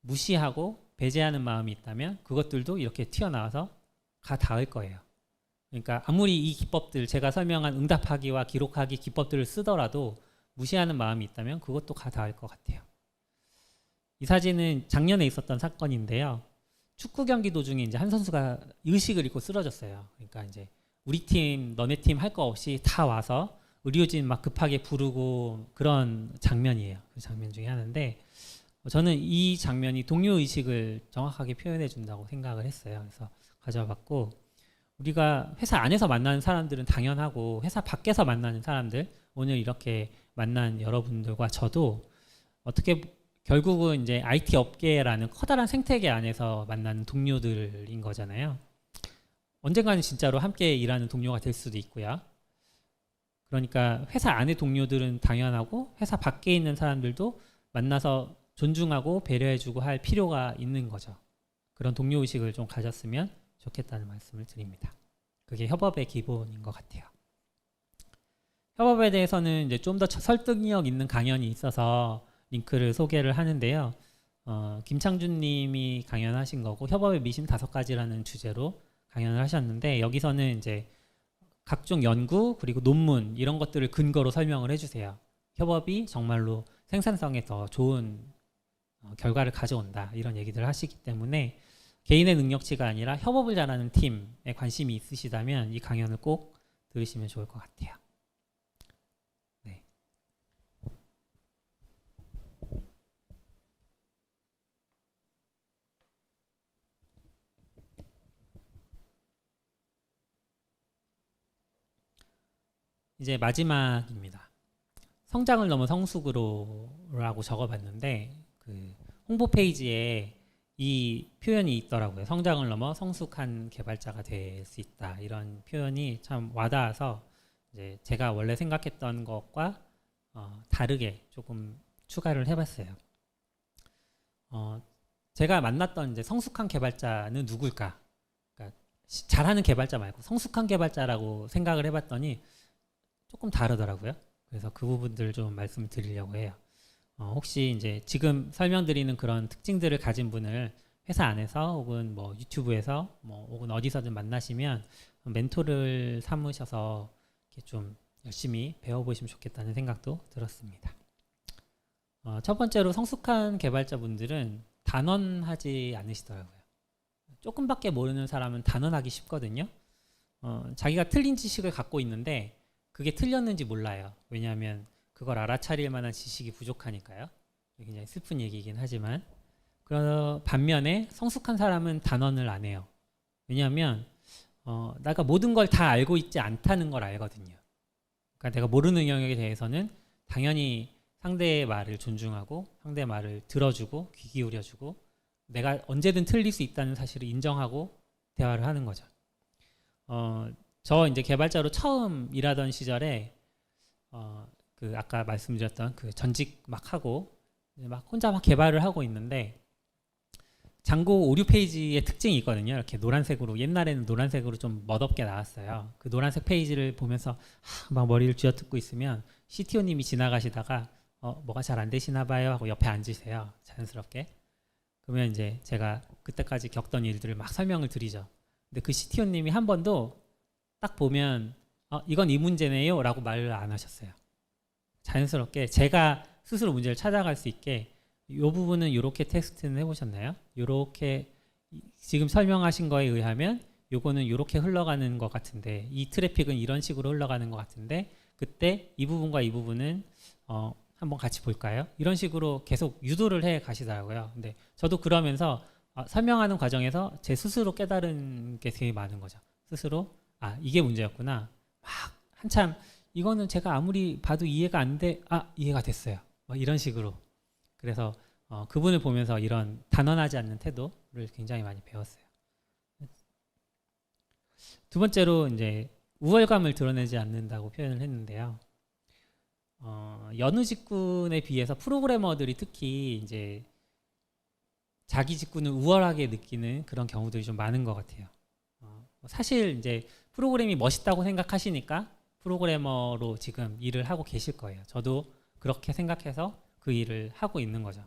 무시하고 배제하는 마음이 있다면 그것들도 이렇게 튀어나와서 가 닿을 거예요. 그러니까 아무리 이 기법들, 제가 설명한 응답하기와 기록하기 기법들을 쓰더라도 무시하는 마음이 있다면 그것도 가 닿을 것 같아요. 이 사진은 작년에 있었던 사건인데요. 축구 경기 도중에 이제 한 선수가 의식을 잃고 쓰러졌어요. 그러니까 이제 우리 팀, 너네 팀 할 거 없이 다 와서 의료진 막 급하게 부르고 그런 장면이에요. 그 장면 중에 하나인데, 저는 이 장면이 동료 의식을 정확하게 표현해 준다고 생각을 했어요. 그래서 가져와 봤고, 우리가 회사 안에서 만나는 사람들은 당연하고 회사 밖에서 만나는 사람들, 오늘 이렇게 만난 여러분들과 저도 어떻게 결국은 이제 IT 업계라는 커다란 생태계 안에서 만나는 동료들인 거잖아요. 언젠가는 진짜로 함께 일하는 동료가 될 수도 있고요. 그러니까 회사 안의 동료들은 당연하고 회사 밖에 있는 사람들도 만나서 존중하고 배려해주고 할 필요가 있는 거죠. 그런 동료의식을 좀 가졌으면 좋겠다는 말씀을 드립니다. 그게 협업의 기본인 것 같아요. 협업에 대해서는 이제 좀 더 설득력 있는 강연이 있어서 링크를 소개를 하는데요. 김창준 님이 강연하신 거고, 협업의 미신 5가지라는 주제로 강연을 하셨는데, 여기서는 이제 각종 연구 그리고 논문 이런 것들을 근거로 설명을 해주세요. 협업이 정말로 생산성에 더 좋은 결과를 가져온다, 이런 얘기들을 하시기 때문에 개인의 능력치가 아니라 협업을 잘하는 팀에 관심이 있으시다면 이 강연을 꼭 들으시면 좋을 것 같아요. 네. 이제 마지막입니다. 성장을 넘어 성숙으로라고 적어봤는데 그 홍보 페이지에 이 표현이 있더라고요. 성장을 넘어 성숙한 개발자가 될 수 있다. 이런 표현이 참 와닿아서 이제 제가 원래 생각했던 것과 다르게 조금 추가를 해봤어요. 제가 만났던 이제 성숙한 개발자는 누굴까? 그러니까 잘하는 개발자 말고 성숙한 개발자라고 생각을 해봤더니 조금 다르더라고요. 그래서 그 부분들 좀 말씀을 드리려고 해요. 혹시 이제 지금 설명드리는 그런 특징들을 가진 분을 회사 안에서 혹은 뭐 유튜브에서 뭐 혹은 어디서든 만나시면 멘토를 삼으셔서 이렇게 좀 열심히 배워보시면 좋겠다는 생각도 들었습니다. 첫 번째로 성숙한 개발자분들은 단언하지 않으시더라고요. 조금밖에 모르는 사람은 단언하기 쉽거든요. 자기가 틀린 지식을 갖고 있는데 그게 틀렸는지 몰라요. 왜냐하면 그걸 알아차릴 만한 지식이 부족하니까요. 굉장히 슬픈 얘기이긴 하지만 반면에 성숙한 사람은 단언을 안 해요. 왜냐하면 내가 모든 걸 다 알고 있지 않다는 걸 알거든요. 그러니까 내가 모르는 영역에 대해서는 당연히 상대의 말을 존중하고 상대의 말을 들어주고 귀 기울여주고 내가 언제든 틀릴 수 있다는 사실을 인정하고 대화를 하는 거죠. 저 이제 개발자로 처음 일하던 시절에 그 아까 말씀드렸던 그 전직 막 하고 막 혼자 막 개발을 하고 있는데 장고 오류 페이지의 특징이 있거든요. 이렇게 노란색으로 옛날에는 노란색으로 좀 멋없게 나왔어요. 그 노란색 페이지를 보면서 막 머리를 쥐어뜯고 있으면 CTO님이 지나가시다가 뭐가 잘 안 되시나 봐요 하고 옆에 앉으세요. 자연스럽게. 그러면 이제 제가 그때까지 겪던 일들을 막 설명을 드리죠. 근데 그 CTO님이 한 번도 딱 보면 이건 이 문제네요 라고 말을 안 하셨어요. 자연스럽게 제가 스스로 문제를 찾아갈 수 있게 이 부분은 이렇게 테스트는 해보셨나요? 이렇게 지금 설명하신 거에 의하면 요거는 이렇게 흘러가는 것 같은데 이 트래픽은 이런 식으로 흘러가는 것 같은데 그때 이 부분과 이 부분은 한번 같이 볼까요? 이런 식으로 계속 유도를 해 가시더라고요. 근데 저도 그러면서 설명하는 과정에서 제 스스로 깨달은 게 되게 많은 거죠. 스스로 이게 문제였구나. 막 한참 이거는 제가 아무리 봐도 이해가 안 돼. 이해가 됐어요. 막 이런 식으로. 그래서 그분을 보면서 이런 단언하지 않는 태도를 굉장히 많이 배웠어요. 두 번째로 이제 우월감을 드러내지 않는다고 표현을 했는데요. 여느 직군에 비해서 프로그래머들이 특히 이제 자기 직군을 우월하게 느끼는 그런 경우들이 좀 많은 것 같아요. 사실 이제 프로그램이 멋있다고 생각하시니까 프로그래머로 지금 일을 하고 계실 거예요. 저도 그렇게 생각해서 그 일을 하고 있는 거죠.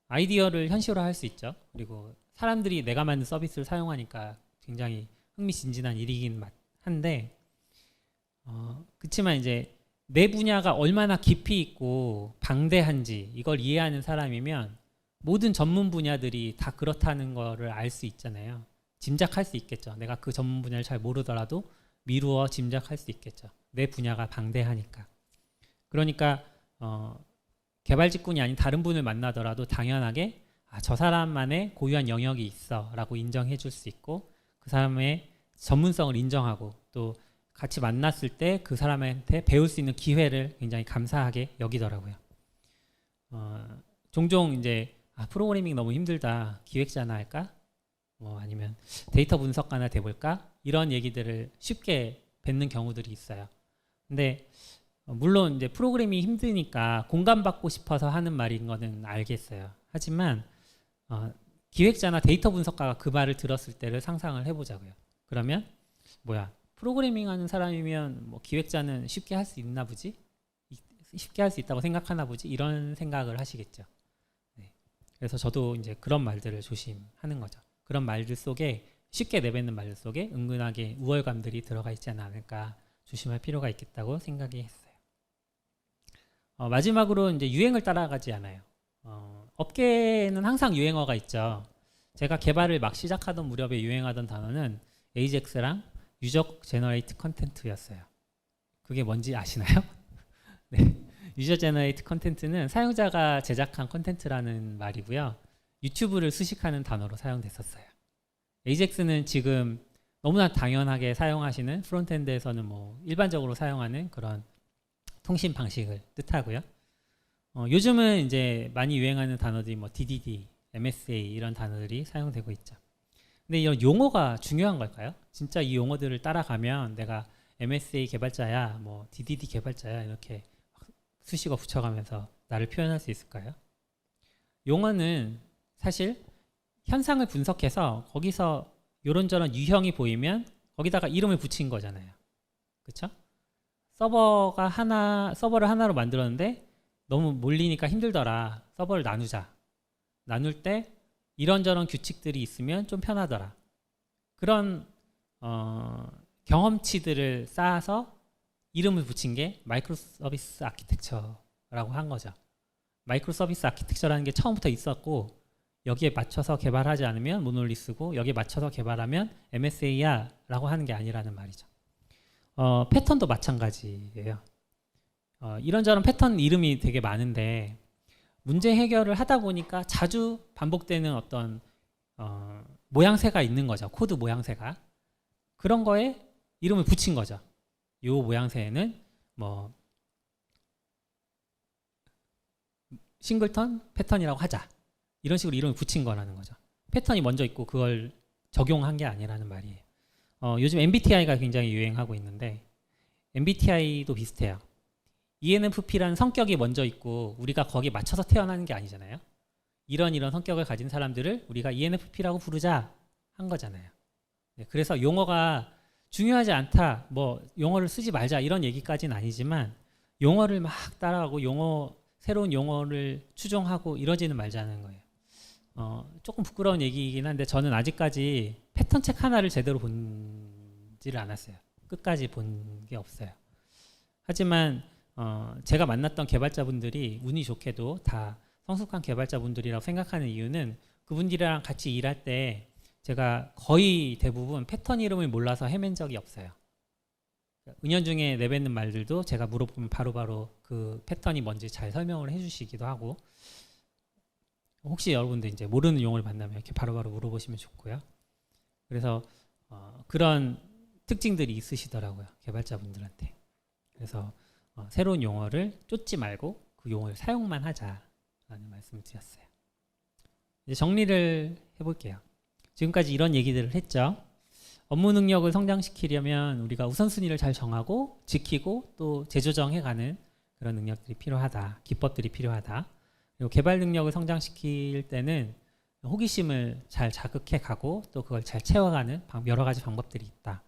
아이디어를 현실화할 수 있죠. 그리고 사람들이 내가 만든 서비스를 사용하니까 굉장히 흥미진진한 일이긴 한데 그렇지만 이제 내 분야가 얼마나 깊이 있고 방대한지 이걸 이해하는 사람이면 모든 전문 분야들이 다 그렇다는 거를 알 수 있잖아요. 짐작할 수 있겠죠. 내가 그 전문 분야를 잘 모르더라도 미루어 짐작할 수 있겠죠. 내 분야가 방대하니까. 그러니까 개발 직군이 아닌 다른 분을 만나더라도 당연하게 저 사람만의 고유한 영역이 있어 라고 인정해 줄 수 있고 그 사람의 전문성을 인정하고 또 같이 만났을 때 그 사람한테 배울 수 있는 기회를 굉장히 감사하게 여기더라고요. 종종 이제 프로그래밍 너무 힘들다. 기획자나 할까? 아니면 데이터 분석가나 돼볼까? 이런 얘기들을 쉽게 뱉는 경우들이 있어요. 근데 물론 이제 프로그래밍이 힘드니까 공감받고 싶어서 하는 말인 거는 알겠어요. 하지만 기획자나 데이터 분석가가 그 말을 들었을 때를 상상을 해보자고요. 그러면 프로그래밍 하는 사람이면 기획자는 쉽게 할 수 있나 보지? 쉽게 할 수 있다고 생각하나 보지? 이런 생각을 하시겠죠. 네. 그래서 저도 이제 그런 말들을 조심하는 거죠. 그런 말들 속에 쉽게 내뱉는 말들 속에 은근하게 우월감들이 들어가 있지 않을까 조심할 필요가 있겠다고 생각이 했어요. 마지막으로 이제 유행을 따라가지 않아요. 업계에는 항상 유행어가 있죠. 제가 개발을 막 시작하던 무렵에 유행하던 단어는 AJAX랑 유저 제너레이트 컨텐트였어요. 그게 뭔지 아시나요? 네. 유저 제너레이트 컨텐트는 사용자가 제작한 컨텐트라는 말이고요. 유튜브를 수식하는 단어로 사용됐었어요. AJAX는 지금 너무나 당연하게 사용하시는 프론트엔드에서는 뭐 일반적으로 사용하는 그런 통신 방식을 뜻하고요. 요즘은 이제 많이 유행하는 단어들이 뭐 DDD, MSA 이런 단어들이 사용되고 있죠. 근데 이런 용어가 중요한 걸까요? 진짜 이 용어들을 따라가면 내가 MSA 개발자야, 뭐 DDD 개발자야 이렇게 수식어 붙여가면서 나를 표현할 수 있을까요? 용어는 사실 현상을 분석해서 거기서 이런저런 유형이 보이면 거기다가 이름을 붙인 거잖아요. 그렇죠? 서버를 하나로 만들었는데 너무 몰리니까 힘들더라. 서버를 나누자. 나눌 때 이런저런 규칙들이 있으면 좀 편하더라. 그런 경험치들을 쌓아서 이름을 붙인 게 마이크로 서비스 아키텍처라고 한 거죠. 마이크로 서비스 아키텍처라는 게 처음부터 있었고 여기에 맞춰서 개발하지 않으면 모놀리스고 여기에 맞춰서 개발하면 MSA야 라고 하는 게 아니라는 말이죠. 패턴도 마찬가지예요. 이런저런 패턴 이름이 되게 많은데 문제 해결을 하다 보니까 자주 반복되는 어떤 모양새가 있는 거죠. 코드 모양새가. 그런 거에 이름을 붙인 거죠. 이 모양새에는 뭐 싱글턴 패턴이라고 하자. 이런 식으로 이름을 붙인 거라는 거죠. 패턴이 먼저 있고 그걸 적용한 게 아니라는 말이에요. 요즘 MBTI가 굉장히 유행하고 있는데 MBTI도 비슷해요. ENFP라는 성격이 먼저 있고 우리가 거기에 맞춰서 태어나는 게 아니잖아요. 이런 성격을 가진 사람들을 우리가 ENFP라고 부르자 한 거잖아요. 네, 그래서 용어가 중요하지 않다, 뭐 용어를 쓰지 말자 이런 얘기까지는 아니지만 용어를 막 따라가고 새로운 용어를 추종하고 이러지는 말자는 거예요. 조금 부끄러운 얘기이긴 한데 저는 아직까지 패턴 책 하나를 제대로 본지를 않았어요. 끝까지 본 게 없어요. 하지만 제가 만났던 개발자분들이 운이 좋게도 다 성숙한 개발자분들이라고 생각하는 이유는 그분들이랑 같이 일할 때 제가 거의 대부분 패턴 이름을 몰라서 헤맨 적이 없어요. 은연중에 내뱉는 말들도 제가 물어보면 바로바로 그 패턴이 뭔지 잘 설명을 해주시기도 하고 혹시 여러분들 이제 모르는 용어를 만나면 이렇게 바로바로 물어보시면 좋고요. 그래서 그런 특징들이 있으시더라고요. 개발자분들한테. 그래서 새로운 용어를 쫓지 말고 그 용어를 사용만 하자라는 말씀을 드렸어요. 이제 정리를 해볼게요. 지금까지 이런 얘기들을 했죠. 업무 능력을 성장시키려면 우리가 우선순위를 잘 정하고 지키고 또 재조정해가는 그런 능력들이 필요하다. 기법들이 필요하다. 그리고 개발 능력을 성장시킬 때는 호기심을 잘 자극해가고 또 그걸 잘 채워가는 여러 가지 방법들이 있다.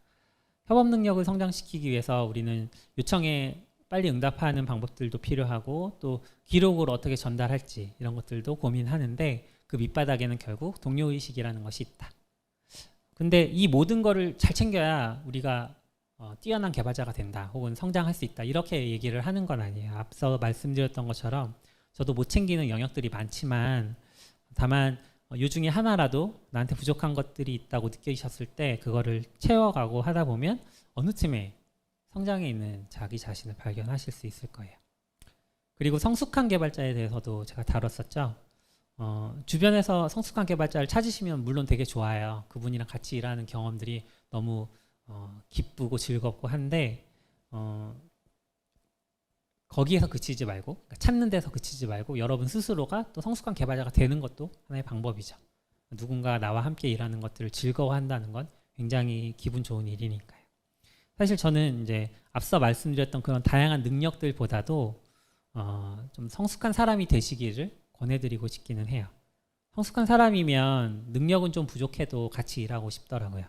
협업 능력을 성장시키기 위해서 우리는 요청에 빨리 응답하는 방법들도 필요하고 또 기록으로 어떻게 전달할지 이런 것들도 고민하는데 그 밑바닥에는 결국 동료의식이라는 것이 있다. 근데 이 모든 거를 잘 챙겨야 우리가 뛰어난 개발자가 된다 혹은 성장할 수 있다 이렇게 얘기를 하는 건 아니에요. 앞서 말씀드렸던 것처럼 저도 못 챙기는 영역들이 많지만 다만 이 중에 하나라도 나한테 부족한 것들이 있다고 느끼셨을 때 그거를 채워가고 하다 보면 어느 틈에 성장해 있는 자기 자신을 발견하실 수 있을 거예요. 그리고 성숙한 개발자에 대해서도 제가 다뤘었죠. 주변에서 성숙한 개발자를 찾으시면 물론 되게 좋아요. 그분이랑 같이 일하는 경험들이 너무 기쁘고 즐겁고 한데 거기에서 그치지 말고 그러니까 찾는 데서 그치지 말고 여러분 스스로가 또 성숙한 개발자가 되는 것도 하나의 방법이죠. 누군가 나와 함께 일하는 것들을 즐거워한다는 건 굉장히 기분 좋은 일이니까요. 사실 저는 이제 앞서 말씀드렸던 그런 다양한 능력들보다도 좀 성숙한 사람이 되시기를 권해드리고 싶기는 해요. 성숙한 사람이면 능력은 좀 부족해도 같이 일하고 싶더라고요.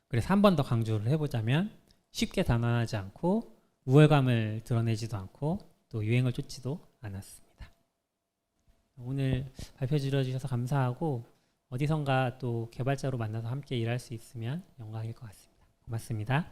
그래서 한 번 더 강조를 해보자면 쉽게 단언하지 않고 우월감을 드러내지도 않고 또 유행을 쫓지도 않았습니다. 오늘 발표 들어주셔서 감사하고 어디선가 또 개발자로 만나서 함께 일할 수 있으면 영광일 것 같습니다. 고맙습니다.